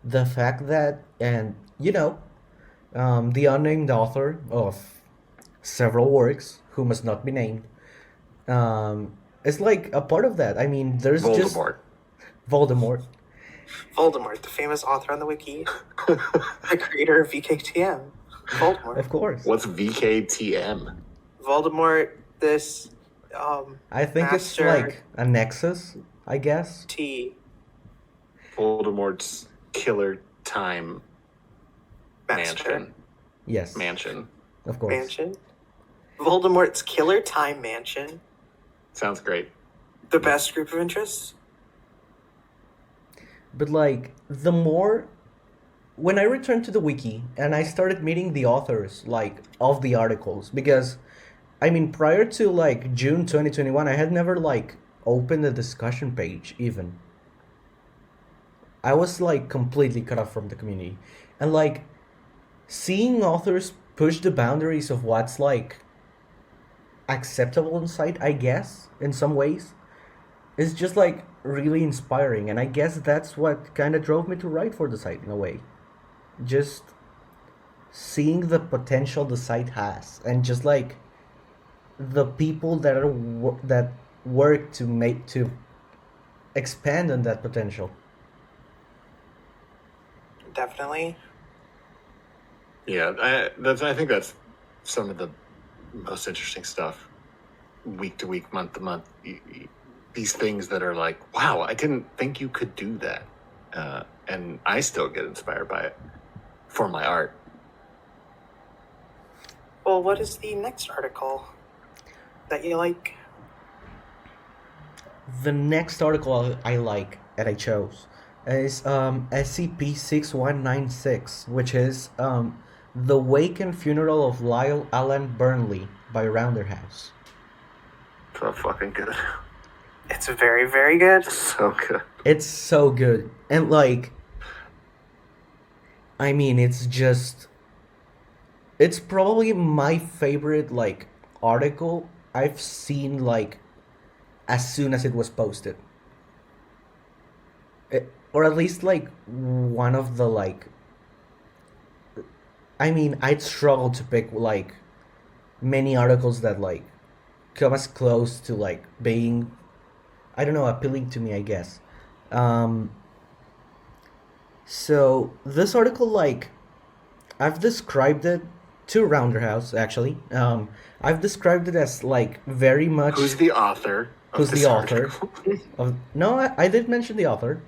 the fact that, and, you know, the unnamed author of several works, who must not be named, is like a part of that. I mean, there's just Voldemort. Voldemort. Voldemort, the famous author on the wiki, the creator of VKTM. Voldemort. Of course. What's VKTM? Voldemort, this I think Master it's like a nexus, I guess. T Voldemort's killer time Master Yes, mansion. of course. Mansion. Voldemort's Killer Time Mansion. Sounds great. The best group of interests. But like, the more when I returned to the wiki and I started meeting the authors like of the articles, because I mean, prior to like June 2021, I had never like opened a discussion page even. I was like completely cut off from the community. And like seeing authors push the boundaries of what's like acceptable in site, I guess, in some ways, is just like really inspiring. And I guess that's what kind of drove me to write for the site in a way. Just seeing the potential the site has, and just like the people that that work to expand on that potential. Definitely. Yeah, I think that's some of the most interesting stuff. Week to week, month to month, these things that are like, wow, I didn't think you could do that, and I still get inspired by it for my art. Well, what is the next article that you like? The next article I like and I chose is SCP-6196, which is The Wake and Funeral of Lyle Allen Burnley by Rounderhouse. So fucking good. It's very, very good. So good. It's so good. And like, I mean, it's probably my favorite like article I've seen like as soon as it was posted. Or at least like one of the like, I mean, I'd struggle to pick like many articles that like come as close to like being, I don't know, appealing to me, I guess. So this article, like, I've described it to Rounderhouse actually. I've described it as like very much. Who's the author? Who's the author? No, I did mention the author.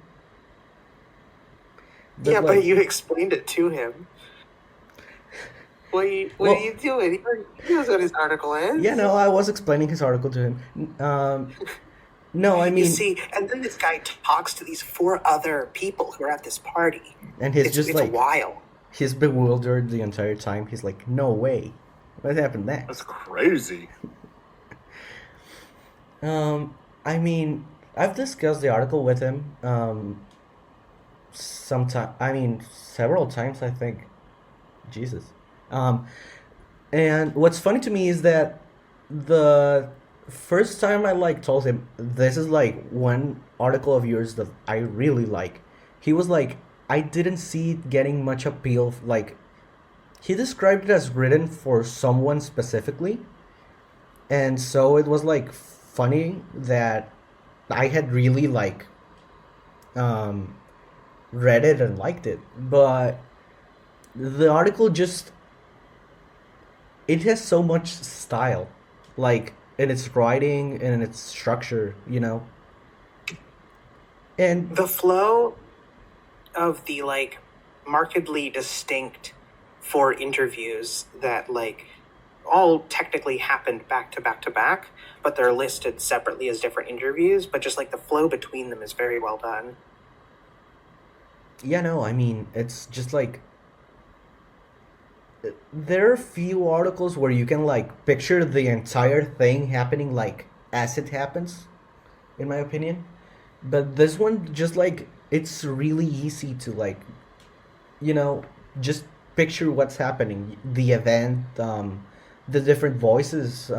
Yeah, like, but you explained it to him. What are you doing? He knows what his article is. Yeah, no, I was explaining his article to him. No, I mean, You see, and then this guy talks to these 4 other people who are at this party. and he's It's like, wild. he's bewildered the entire time. He's like, no way, what happened next? That's crazy. I mean, I've discussed the article with him. Several times, I think. Jesus. And what's funny to me is that the first time I like told him this is like one article of yours that I really like, he was like, I didn't see it getting much appeal. Like, he described it as written for someone specifically, and so it was like funny that I had really like read it and liked it, but the article just it has so much style, like in its writing and in its structure, you know. And The flow of the like markedly distinct 4 interviews that like all technically happened back to back to back, but they're listed separately as different interviews, but just like the flow between them is very well done. yeah, no, I mean, it's just like there are few articles where you can like picture the entire thing happening like as it happens, in my opinion. But this one just like it's really easy to like, you know, just picture what's happening, the event, the different voices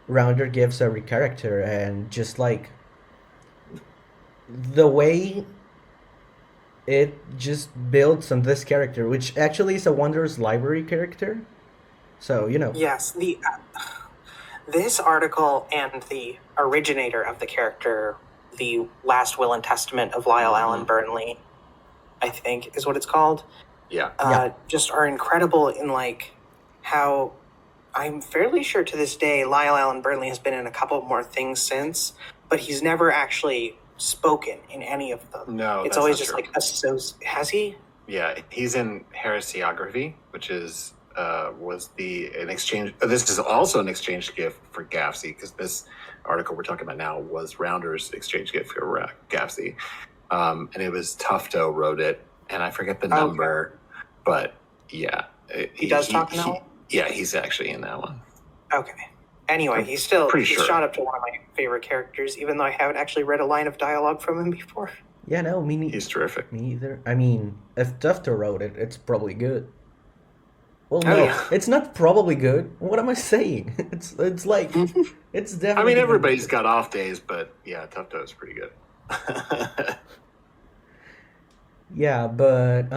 Rounder gives every character, and just like the way it just builds on this character, which actually is a Wanderer's Library character. So, you know, Yes, the this article and the originator of the character, the Last Will and Testament of Lyle Allen Burnley, I think is what it's called. Yeah. Just are incredible in like how I'm fairly sure to this day Lyle Allen Burnley has been in a couple more things since, but he's never actually spoken in any of them. No, it's that's always not just true. like has he? Yeah, he's in Heresiography, which is was an exchange. This is also an exchange gift for Gafsy, because this article we're talking about now was Rounder's exchange gift for Gafsy, and it was Tufto wrote it, and I forget the number, but yeah, He does talk in that one? Yeah, he's actually in that one. Okay. Anyway, I'm he's pretty sure. shot up to one of my favorite characters, even though I haven't actually read a line of dialogue from him before. yeah, no, He's terrific. me either. I mean, if Tufto wrote it, it's probably good. Well, no, yeah. it's not probably good. What am I saying? It's like it's definitely. I mean, gonna everybody's be got off days, but yeah, Tufto is pretty good. good. Yeah, but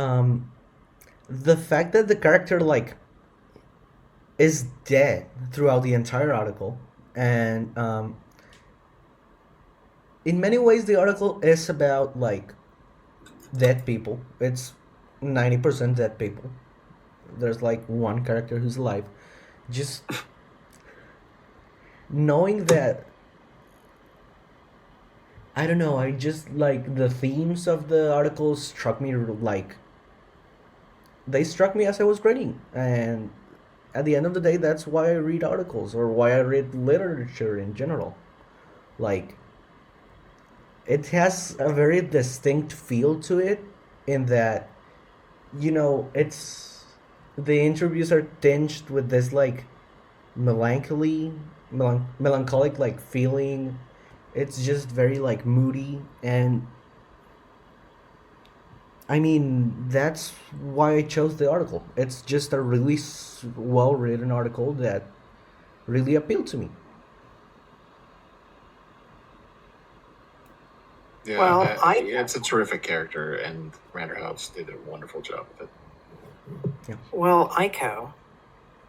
the fact that the character like is dead throughout the entire article, and in many ways the article is about like dead people. It's 90% dead people. There's like one character who's alive. Just knowing that, I don't know, I just like the themes of the article struck me like they struck me as I was reading, and at the end of the day that's why I read articles, or why I read literature in general. Like it has a very distinct feel to it, in that, you know, it's the interviews are tinged with this like melancholic like feeling. It's just very like moody, and I mean that's why I chose the article. It's just a really well written article that really appealed to me. Yeah, Well, it's a terrific character, and Rounderhouse did a wonderful job with it. Well, Aiko,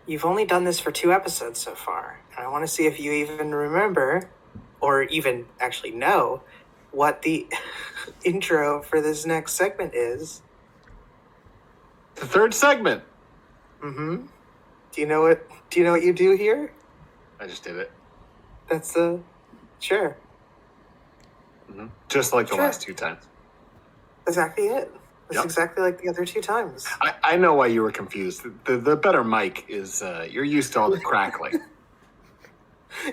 you've only done this for 2 episodes so far, and I want to see if you even remember, or even actually know, what the intro for this next segment is. The third segment. Mm-hmm. Do you know what you do here? I just did it. That's sure. Mm-hmm. Just like the Sure. last 2 times. Exactly it. It's Yep. exactly like the other 2 times. I know why you were confused. The better mic is you're used to all the crackling.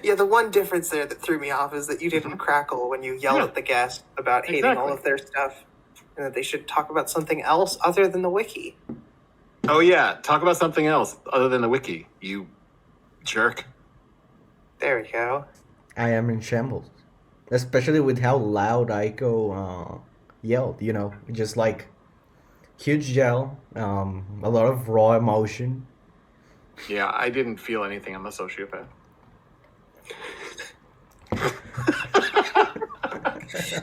Yeah, the one difference there that threw me off is that you didn't crackle when you yelled Yeah. at the guest about hating Exactly. all of their stuff, and that they should talk about something else other than the wiki. Oh yeah, talk about something else other than the wiki, you jerk. There we go. I am in shambles, especially with how loud Aiko yelled. You know, just like huge yell, a lot of raw emotion. Yeah, I didn't feel anything. I'm a sociopath.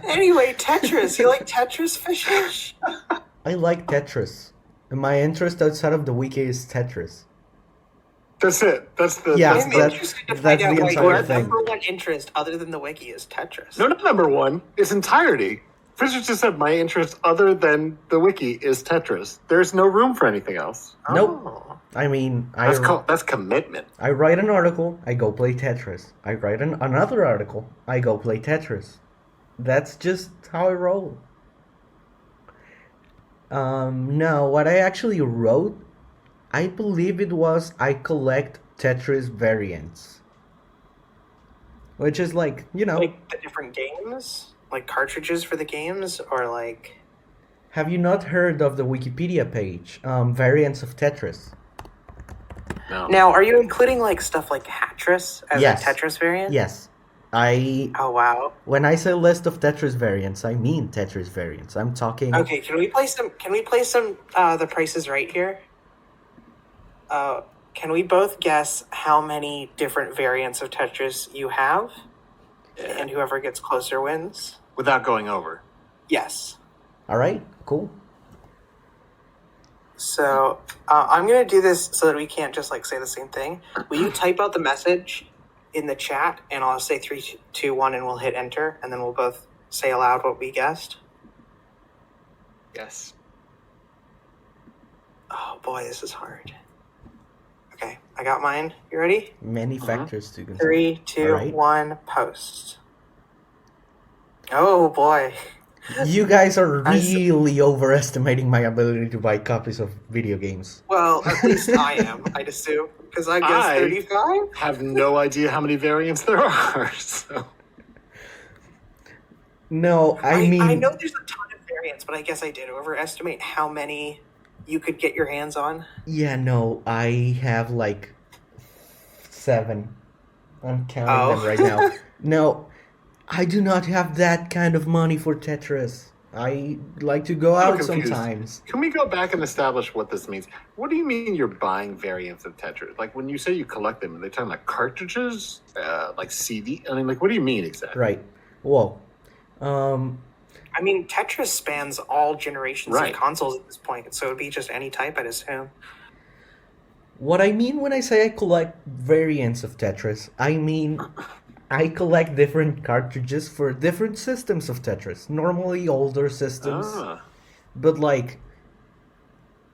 Anyway, Tetris. You like Tetris, Fishish? I like Tetris. My interest outside of the wiki is Tetris. That's it. That's the Yeah, that's I'm the- interested to that's find out the why entire your thing. number one interest other than the wiki is Tetris. no, not number one. Its entirety. Fisher just said my interest other than the wiki is Tetris. There's no room for anything else. Nope. Oh. I mean, That's commitment. I write an article, I go play Tetris. I write another article, I go play Tetris. That's just how I roll. No, what I actually wrote, I believe it was I collect Tetris variants. Which is like, Like the different games? Like cartridges for the games? Or like... Have you not heard of the Wikipedia page, variants of Tetris? No. Now, are you including like stuff like Hatris as Yes. a Tetris variant? Yes. Oh, wow. When I say list of Tetris variants, I mean Tetris variants. I'm talking... Okay, can we play some The Price is Right here? Can we both guess how many different variants of Tetris you have? And whoever gets closer wins? Without going over. Yes. All right, cool. So, I'm going to do this so that we can't just like say the same thing. Will you type out the message in the chat, and I'll say 3, 2, 1, and we'll hit enter, and then we'll both say aloud what we guessed? Yes. Oh boy, this is hard. Okay, I got mine. You ready? Many factors to consider. 3, 2, Alright. 1, post. Oh boy. You guys are really overestimating my ability to buy copies of video games. Well, at least I am, I'd assume. Because I guess 35? Have no idea how many variants there are. So. No, I mean... I know there's a ton of variants, but I guess I did overestimate how many you could get your hands on. Yeah, no, I have like 7. I'm counting them right now. No, I do not have that kind of money for Tetris. I like to go I'm out confused. sometimes. Can we go back and establish what this means? What do you mean you're buying variants of Tetris? Like when you say you collect them, are they talking about cartridges? Like CD? I mean, like, what do you mean exactly? Right. Whoa. I mean, Tetris spans all generations Right. of consoles at this point, so it would be just any type, I'd assume. What I mean when I say I collect variants of Tetris, I mean I collect different cartridges for different systems of Tetris. Normally older systems, but like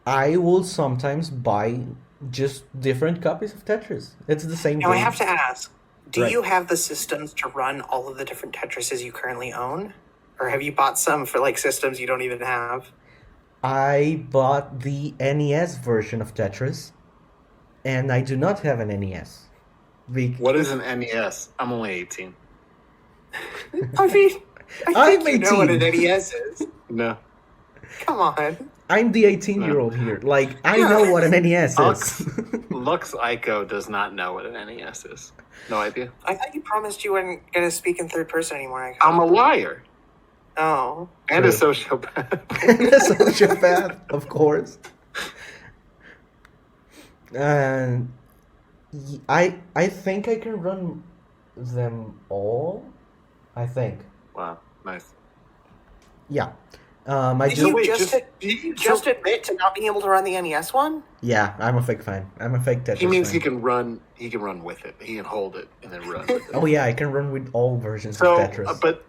I will sometimes buy just different copies of Tetris. It's the same Now, I game. have to ask, do Right. you have the systems to run all of the different Tetrises you currently own? Or have you bought some for like systems you don't even have? I bought the NES version of Tetris, and I do not have an NES. What is an NES? I'm only 18. I mean, I I'm think you know what an 18. NES is. No. Come on. I'm the 18-year-old here. Like, I know what an NES is. Luxaiko does not know what an NES is. No idea. I thought you promised you weren't going to speak in third person anymore. I'm a liar Oh. and a True. sociopath. And a sociopath, of course. And I think I can run them all. I think. Wow, nice. Yeah. I Did just you wait, just admit to not being able to run the NES one? yeah. I'm a fake fan. I'm a fake Tetris He means fan. he can run. He can run with it. He can hold it and then run with it. Oh yeah, I can run with all versions So, of Tetris. but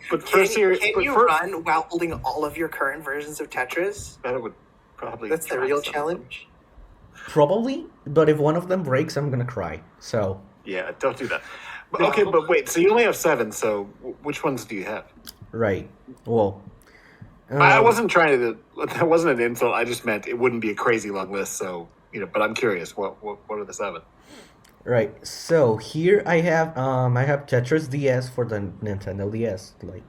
Can, first here, can you run while holding all of your current versions of Tetris? That would probably. That's the try real some of them. challenge. Probably, but if one of them breaks, I'm gonna cry. So Yeah, don't do that. But, No. okay, but wait. So you only have 7. So which ones do you have? right. Well, I wasn't trying to. That wasn't an insult. I just meant it wouldn't be a crazy long list. So but I'm curious. What are the 7? Right. So here I have Tetris DS for the Nintendo DS. Like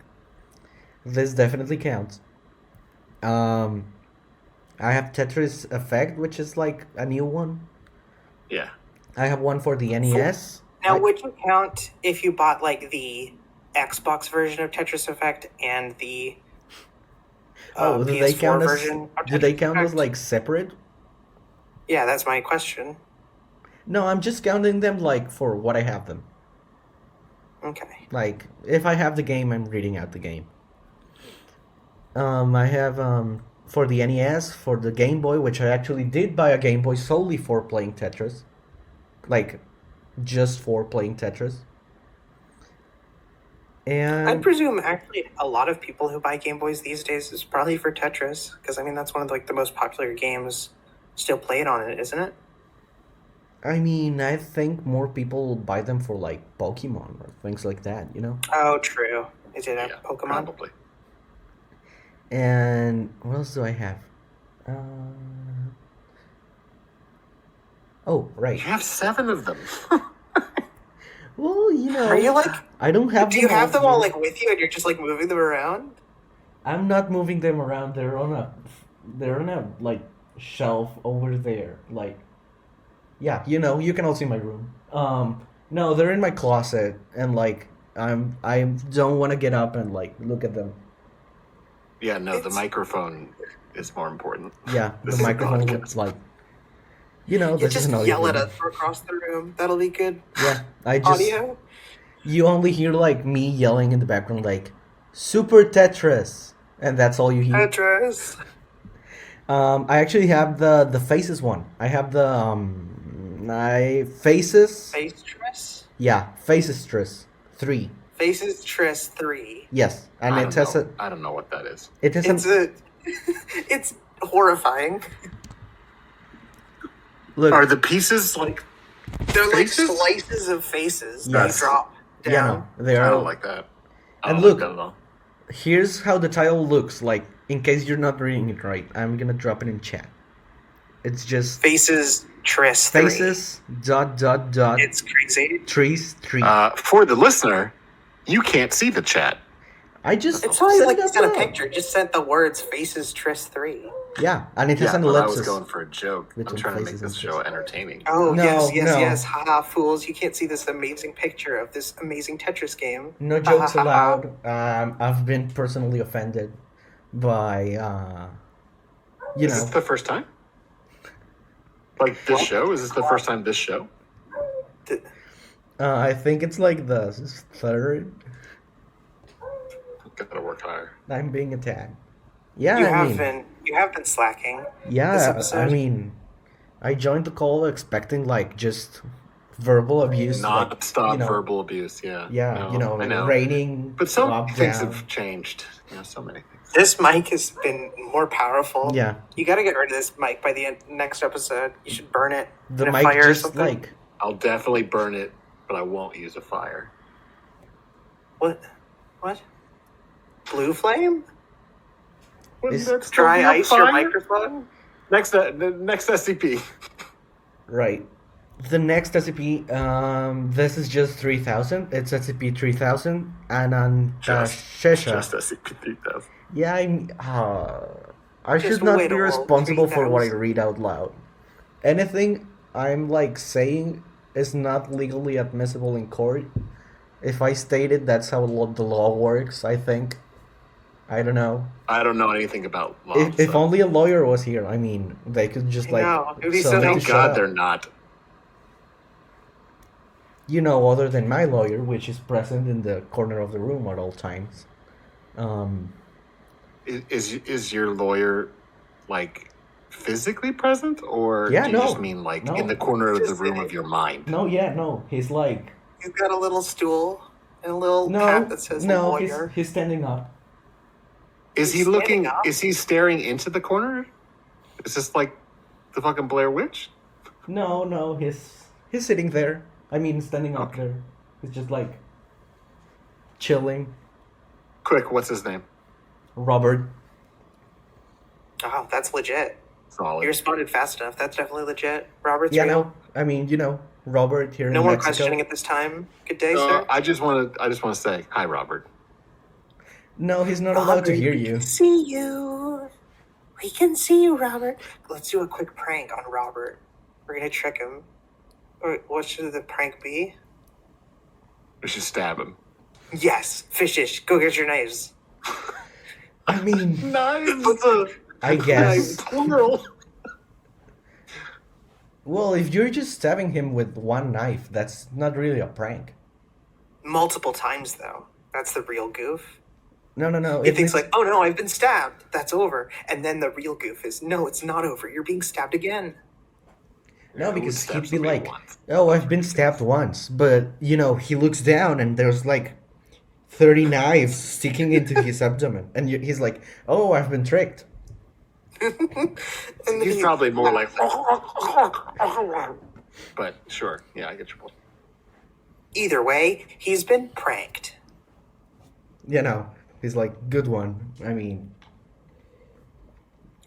this definitely counts. I have Tetris Effect, which is like a new one. Yeah. I have one for the NES. Now, would you count if you bought like the Xbox version of Tetris Effect and the Oh, do they PS4 count as version of do they Tetris count as Effect? like separate? Yeah, that's my question. No, I'm just counting them like for what I have them. Okay. Like if I have the game, I'm reading out the game. I have for the NES, for the Game Boy, which I actually did buy a Game Boy solely for playing Tetris. Like just for playing Tetris. I'd And presume actually a lot of people who buy Game Boys these days is probably for Tetris, because I mean that's one of the most popular games still played on it, isn't it? I mean, I think more people buy them for like Pokemon or things like that, you know? Oh, true. Is it a Yeah, Pokemon? probably. And what else do I have? Uh... Oh, You right. have 7 of them. Well, you know, Are you like? I don't have Do you have them all here. like with you, and you're just like moving them around? I'm not moving them around. They're on a like shelf over there. Like, yeah, you know, you can all see my room. No, they're in my closet, and like I don't want to get up and like look at them. Yeah, no, the It's- microphone is more important. Yeah, This the is a microphone broadcast. looks like, you know, You this is just an audio yell at medium. us from across the room. That'll be good Yeah, I just audio. you only hear like me yelling in the background like Super Tetris, and that's all you hear. Tetris. I actually have the faces one. I have the I faces. Faces. Yeah, faces Tris 3. Faces Tris 3. Yes, and I it don't has know. a I don't know what that is. it has It's a it's horrifying. look. Are the pieces like? They're like Faces? slices of faces that Yes. drop down. Yeah, no, they I are. don't like that. I And don't look, like that at all. Here's how the title looks. Like, in case you're not reading it right, I'm gonna drop it in chat. It's just Faces Tris 3. faces dot dot dot It's crazy. trees 3. For the listener, you can't see the chat. I just It's not set like it you up sent a now. picture. It just sent the words Faces Tris 3. Yeah, and it has Yeah, an but I was ellipsis. going for a joke. I'm Between trying to make faces this and show faces. entertaining. Oh, No, yes, yes, no. yes. Haha, fools. You can't see this amazing picture of this amazing Tetris game. No jokes allowed. I've been personally offended by you Is know. this the first time? Like this show? Is this the first time this show? I think it's like the third. Gotta work higher. I'm being attacked. Yeah, You I have mean, been slacking. this yeah, episode. I mean, I joined the call expecting like just verbal abuse, like, Non-stop you know, verbal abuse. Yeah. yeah, No, you know, I know. raining, But so up, many things down. have changed. You know, so many things. This mic has been more powerful. Yeah, You got to get rid of this mic by the next episode. You should burn it the in a mic fire or just something. like I'll definitely burn it, but I won't use a fire. What? What? Blue flame? Wouldn't Is- that still Dry be a ice your fire? microphone? The next SCP. right. The next SCP, this is just 3000. It's SCP 3000, Anantashesha. Just SCP-3000. Yeah, I Just should not wait be a while, responsible for what I 3000. read out loud. Anything I'm like saying is not legally admissible in court. If I state it, that's how the law works, I think. I don't know. I don't know anything about law. If so- only a lawyer was here, I mean, they could just like No, it'd be tell so me to Thank shut God up. they're not. You know, other than my lawyer, which is present in the corner of the room at all times. Um, Is your lawyer like physically present, or Yeah, do you no. just mean like No. in the corner of the Just room kidding. of your mind? no, yeah, no, he's like You've got a little stool and a little no, hat that says no, lawyer. he's standing up. Is he He's looking? standing up? Is he staring into the corner? Is this like the fucking Blair Witch? No, he's sitting there. I mean, standing up Okay. there. He's just like chilling. Quick, what's his name? Robert. Oh, that's legit. Solid. You responded fast enough. That's definitely legit. Robert's Yeah, real. no. I mean, you know, Robert here No in more Mexico. questioning at this time. Good day, sir. I just want to say hi, Robert. No, he's not allowed to Robert, hear we you. can see you. We can see you, Robert. Let's do a quick prank on Robert. We're gonna trick him. Or what should the prank be? We should stab him. Yes, Fishish. Go get your knives. I mean, Knives. I guess. Plural. Well, if you're just stabbing him with one knife, that's not really a prank. Multiple times, though. That's the real goof. No. He it thinks makes- like, oh no, I've been stabbed. That's over. And then the real goof is, no, it's not over. You're being stabbed again. No, Who because stabs he'd be somebody like, once? oh, I've been stabbed once. But, you know, he looks down and there's like 30 knives sticking into his abdomen. And he's like, oh, I've been tricked. And He's he- probably more like, but sure, yeah, I get your point. Either way, he's been pranked. You know, he's like, good one. I mean,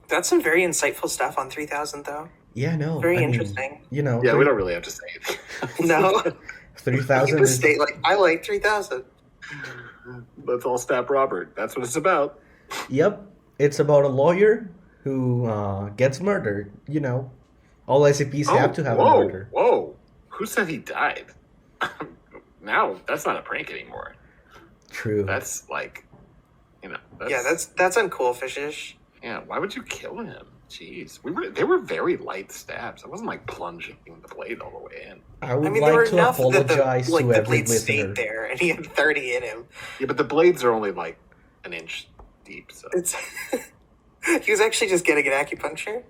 That's some very insightful stuff on 3000, though. yeah, no. Very I mean, interesting. you know, Yeah, we don't really have to say anything. No, you 3,000 just is. state like I like 3000. Let's all stab Robert. That's what it's about. Yep. It's about a lawyer who gets murdered. You know, all SCPs have to have a murder. Whoa. Who said he died? Now, that's not a prank anymore. True. That's like, Yeah, that's uncool, Fishish. Yeah, why would you kill him? Jeez. They were very light stabs. I wasn't like plunging the blade all the way in. I would I mean, there were like to enough that apologize the to every blade listener. stayed there, and he had 30 in him. Yeah, but the blades are only like an inch deep, so. It's he was actually just getting an acupuncture.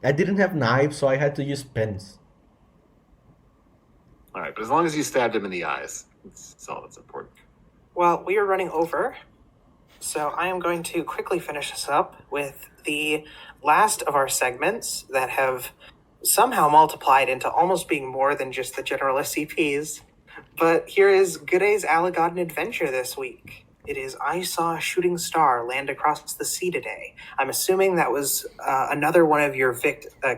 I didn't have knives, so I had to use pins. All right, but as long as you stabbed him in the eyes, that's all that's important. Well, we are running over, so I am going to quickly finish this up with the last of our segments that have somehow multiplied into almost being more than just the general SCPs. But here is Gooday's Alagodden adventure this week. It is I saw a shooting star land across the sea today. I'm assuming that was another one of your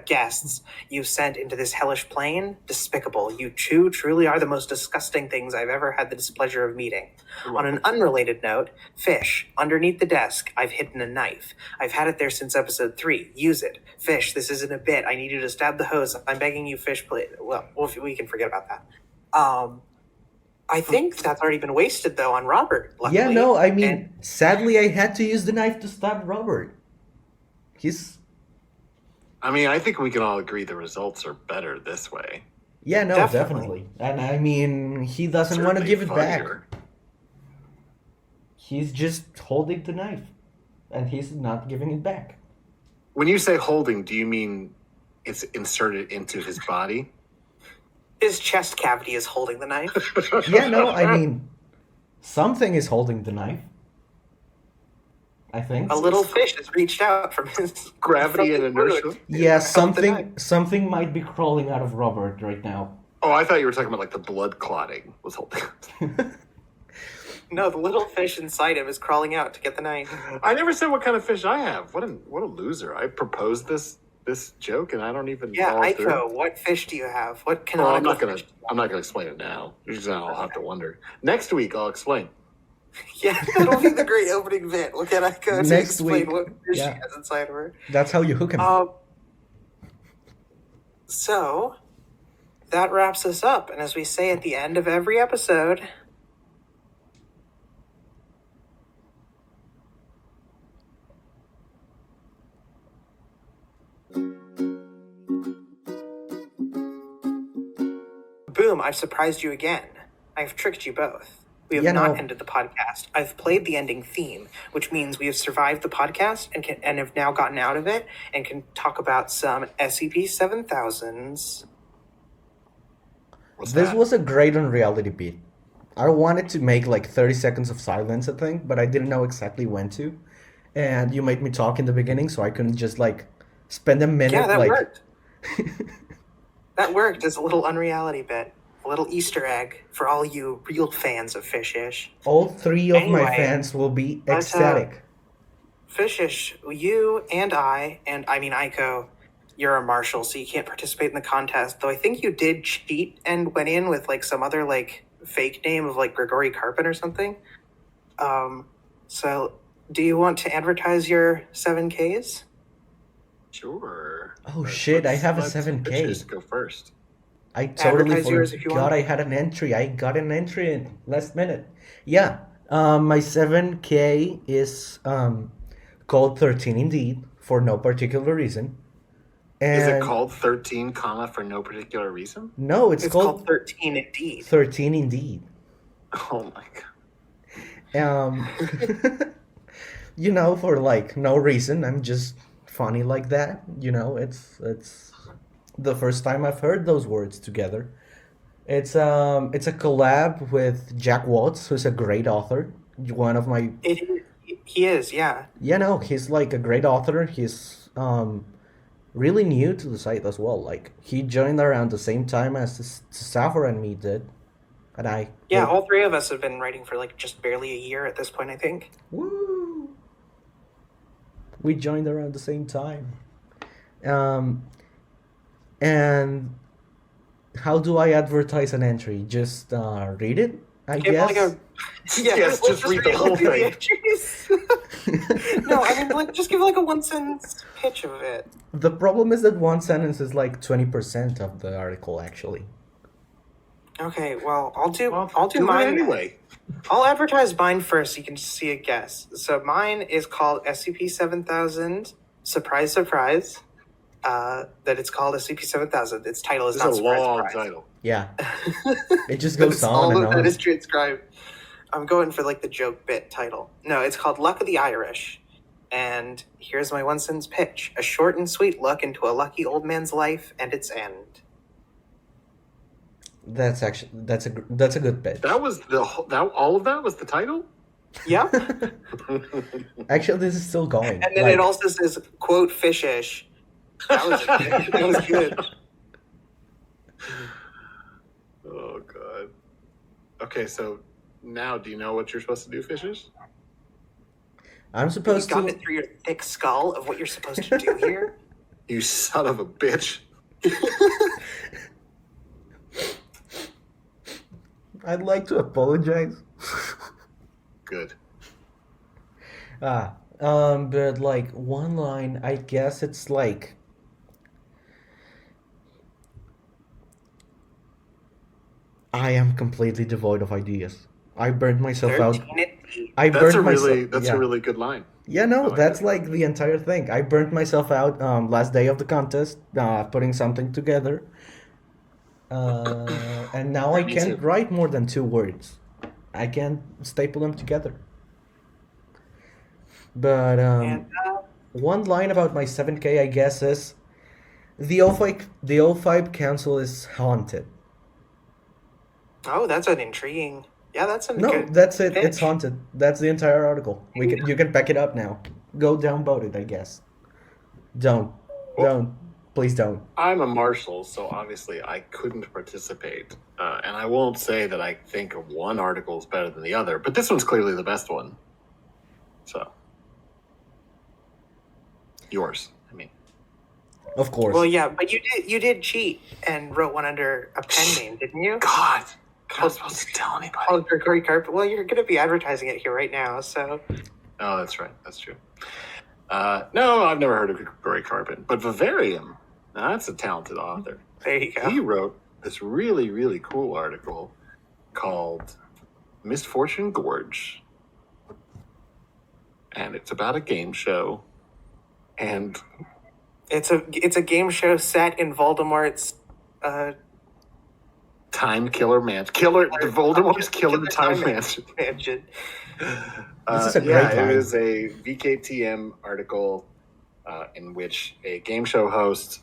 guests you sent into this hellish plane. Despicable. You two truly are the most disgusting things I've ever had the displeasure of meeting. On an unrelated note, Fish, underneath the desk, I've hidden a knife. I've had it there since episode 3. Use it. Fish, this isn't a bit. I need you to stab the hose. I'm begging you, Fish, please. Well, we can forget about that. I think that's already been wasted, though, on Robert. Luckily. Yeah, no, I mean, sadly, I had to use the knife to stab Robert. I mean, I think we can all agree the results are better this way. Yeah, no, Definitely. And I mean, he doesn't want to Certainly give it back. funnier. He's just holding the knife, and he's not giving it back. When you say holding, do you mean it's inserted into his body? His chest cavity is holding the knife. Yeah, no, I mean, something is holding the knife. I think. A little fish has reached out from his Gravity from and his inertia. wound. Yeah, Held the knife. something might be crawling out of Robert right now. Oh, I thought you were talking about like the blood clotting was holding. No, the little fish inside him is crawling out to get the knife. I never said what kind of fish I have. What a loser! I proposed this joke and I don't even. Yeah, follow through. Aiko, what fish do you have? What Oh, canonical I'm not gonna explain it now. You're just gonna all have to wonder. Next week I'll explain. Yeah, that'll be the great opening bit. Look at Aiko to Next explain week, what fish yeah. she has inside of her. That's how you hook him. So, that wraps us up. And as we say at the end of every episode, boom, I've surprised you again. I've tricked you both. We have Yeah, not no. ended the podcast. I've played the ending theme, which means we have survived the podcast and have now gotten out of it and can talk about some SCP-7000s. What's This that? was a great unreality beat. I wanted to make like 30 seconds of silence, I think, but I didn't know exactly when to. And you made me talk in the beginning, so I couldn't just like spend a minute Yeah, that like. worked. That worked as a little unreality bit. A little Easter egg for all you real fans of Fishish. All 3 of my Anyway, fans will be but, ecstatic. Fishish, you and I mean Aiko, you're a marshal, so you can't participate in the contest. Though I think you did cheat and went in with like some other like fake name of like Grigori Karpin or something. So do you want to advertise your 7Ks? Sure. Oh, shit, I have a let 7K. Fishish go first. I totally Advertise yours if you forgot want. I had an entry. I got an entry in last minute. Yeah, my 7K is called 13 indeed, for no particular reason. And Is it called 13, comma, for no particular reason? No, It's called 13 indeed. 13 indeed. Oh my god. You know, for like no reason. I'm just funny like that. You know, it's the first time I've heard those words together. It's a collab with Jack Watts, who's a great author. One of my He is, yeah. Yeah, no, he's like a great author. He's really new to the site as well. Like he joined around the same time as tstaffor and me did, and I Yeah, all three of us have been writing for like just barely a year at this point, I think. woo, we joined around the same time. Um, and how do I advertise an entry? Just read it, I Give guess. like a Yes, let's just read the all whole through the thing. entries. No, I mean like just give like a 1 sentence pitch of it. The problem is that one sentence is like 20% of the article, actually. Okay, well I'll do it mine anyway. I'll advertise mine first so you can see a guess. So mine is called SCP-7000. Surprise, surprise. That it's called SCP-7000. Its title is This not is a surprise, long surprise. title. Yeah, it just But goes it's on all and of that on. is transcribed. I'm going for like the joke bit title. No, it's called Luck of the Irish. And here's my 1 sentence pitch. A short and sweet look into a lucky old man's life and its end. That's a good pitch. That was all of that was the title? Yeah. Actually, this is still going. And then Like, it also says, quote, Fishish. That was good. Oh god. Okay, so now do you know what you're supposed to do, Fishes? I'm You supposed got to. it through your thick skull of what you're supposed to do here? You son of a bitch. I'd like to apologize. Good. But like one line, I guess it's like. I am completely devoid of ideas. I burned myself out. 13 I That's burned myself. a really good line. Yeah, no, I like that's that. like the entire thing. I burnt myself out last day of the contest, putting something together. And now I Me can't too. write more than 2 words. I can't staple them together. But And one line about my 7K, I guess, is the O5 Council is haunted. oh, that's an intriguing. Yeah, that's a No, good that's it. It's pitch. haunted. That's the entire article. You can pack it up now. Go downvote it, I guess. Don't. Please don't. I'm a marshal, so obviously I couldn't participate. And I won't say that I think one article is better than the other, but this one's clearly the best one. So. Yours, I mean. Of course. Well, yeah, but you did cheat and wrote one under a pen name, didn't you? God! I'm not supposed to tell anybody. Oh, Gregory Carpet. Well, you're going to be advertising it here right now, so. Oh, that's right. That's true. No, I've never heard of Gregory Carpet, but Vivarium, that's a talented author. There you go. He wrote this really, really cool article called Misfortune Gorge. And it's about a game show. And It's a game show set in Voldemort's Time Killer Mansion. Voldemort's Killer Time Mansion. mansion. This is a great line. It is a VKTM article in which a game show host,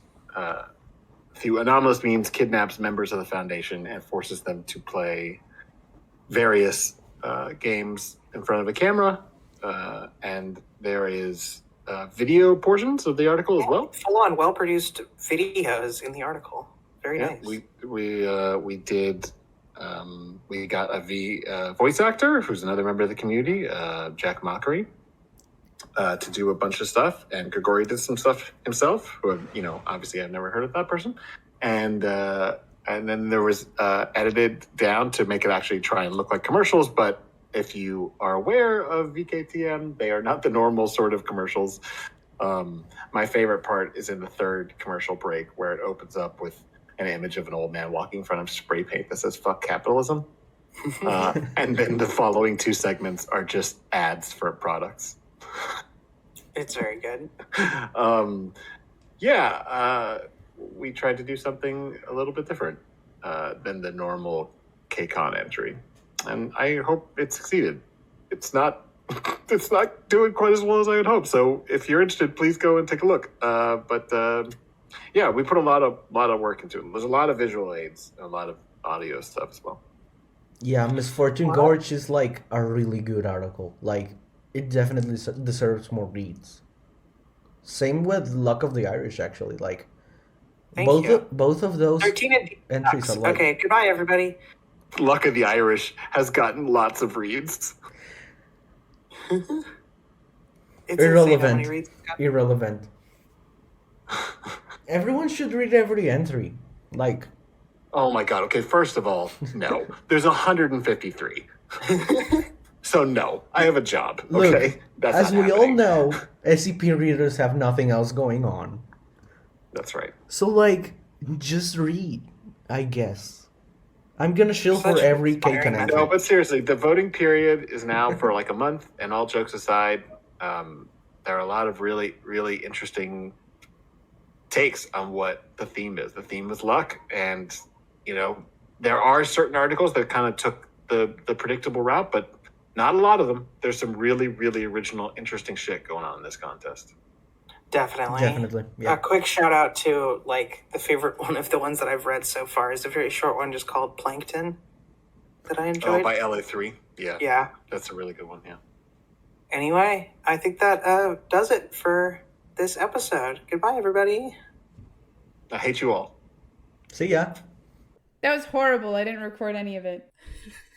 through anomalous means, kidnaps members of the Foundation and forces them to play various games in front of a camera. And there is video portions of the article as well. Full on, well produced videos in the article. Very Yeah, nice. we did. We got a voice actor who's another member of the community, Jack Mockery, to do a bunch of stuff, and Grigori did some stuff himself. Who, obviously I've never heard of that person, and then there was edited down to make it actually try and look like commercials. But if you are aware of VKTM, they are not the normal sort of commercials. My favorite part is in the third commercial break where it opens up with an image of an old man walking in front of spray paint that says "fuck capitalism," and then the following two segments are just ads for products. It's very good. We tried to do something a little bit different than the normal KCON entry, and I hope it succeeded. It's not doing quite as well as I would hope. So if you're interested, please go and take a look. We put a lot of work into it. There's a lot of visual aids, a lot of audio stuff as well. Yeah, Misfortune Wow. Gorge is like a really good article. Like, it definitely deserves more reads. Same with Luck of the Irish, actually. Like, Thank you. both of those 13 and entries are like Okay, goodbye, everybody. Luck of the Irish has gotten lots of reads. It's insane how irrelevant. many reads it's got. Irrelevant. Everyone should read every entry. Like, Oh my god. Okay, first of all, no. There's 153. So no, I have a job. look, Okay, that's as not we all happening. know, SCP readers have nothing else going on. That's right. So, like, just read, I guess. I'm gonna shill for Such every inspiring K-Con message. entry. No, but seriously, the voting period is now for like a month, and all jokes aside, there are a lot of really, really interesting takes on what the theme is. The theme is luck, and there are certain articles that kind of took the predictable route, but not a lot of them. There's some really, really original, interesting shit going on in this contest. Definitely. Yeah. A quick shout out to like the favorite one of the ones that I've read so far is a very short one just called Plankton that I Oh, enjoyed. by LA3. Yeah, Yeah. that's a really good one. Yeah. Anyway, I think that does it for this episode. Goodbye, everybody. I hate you all. See ya. That was horrible. I didn't record any of it.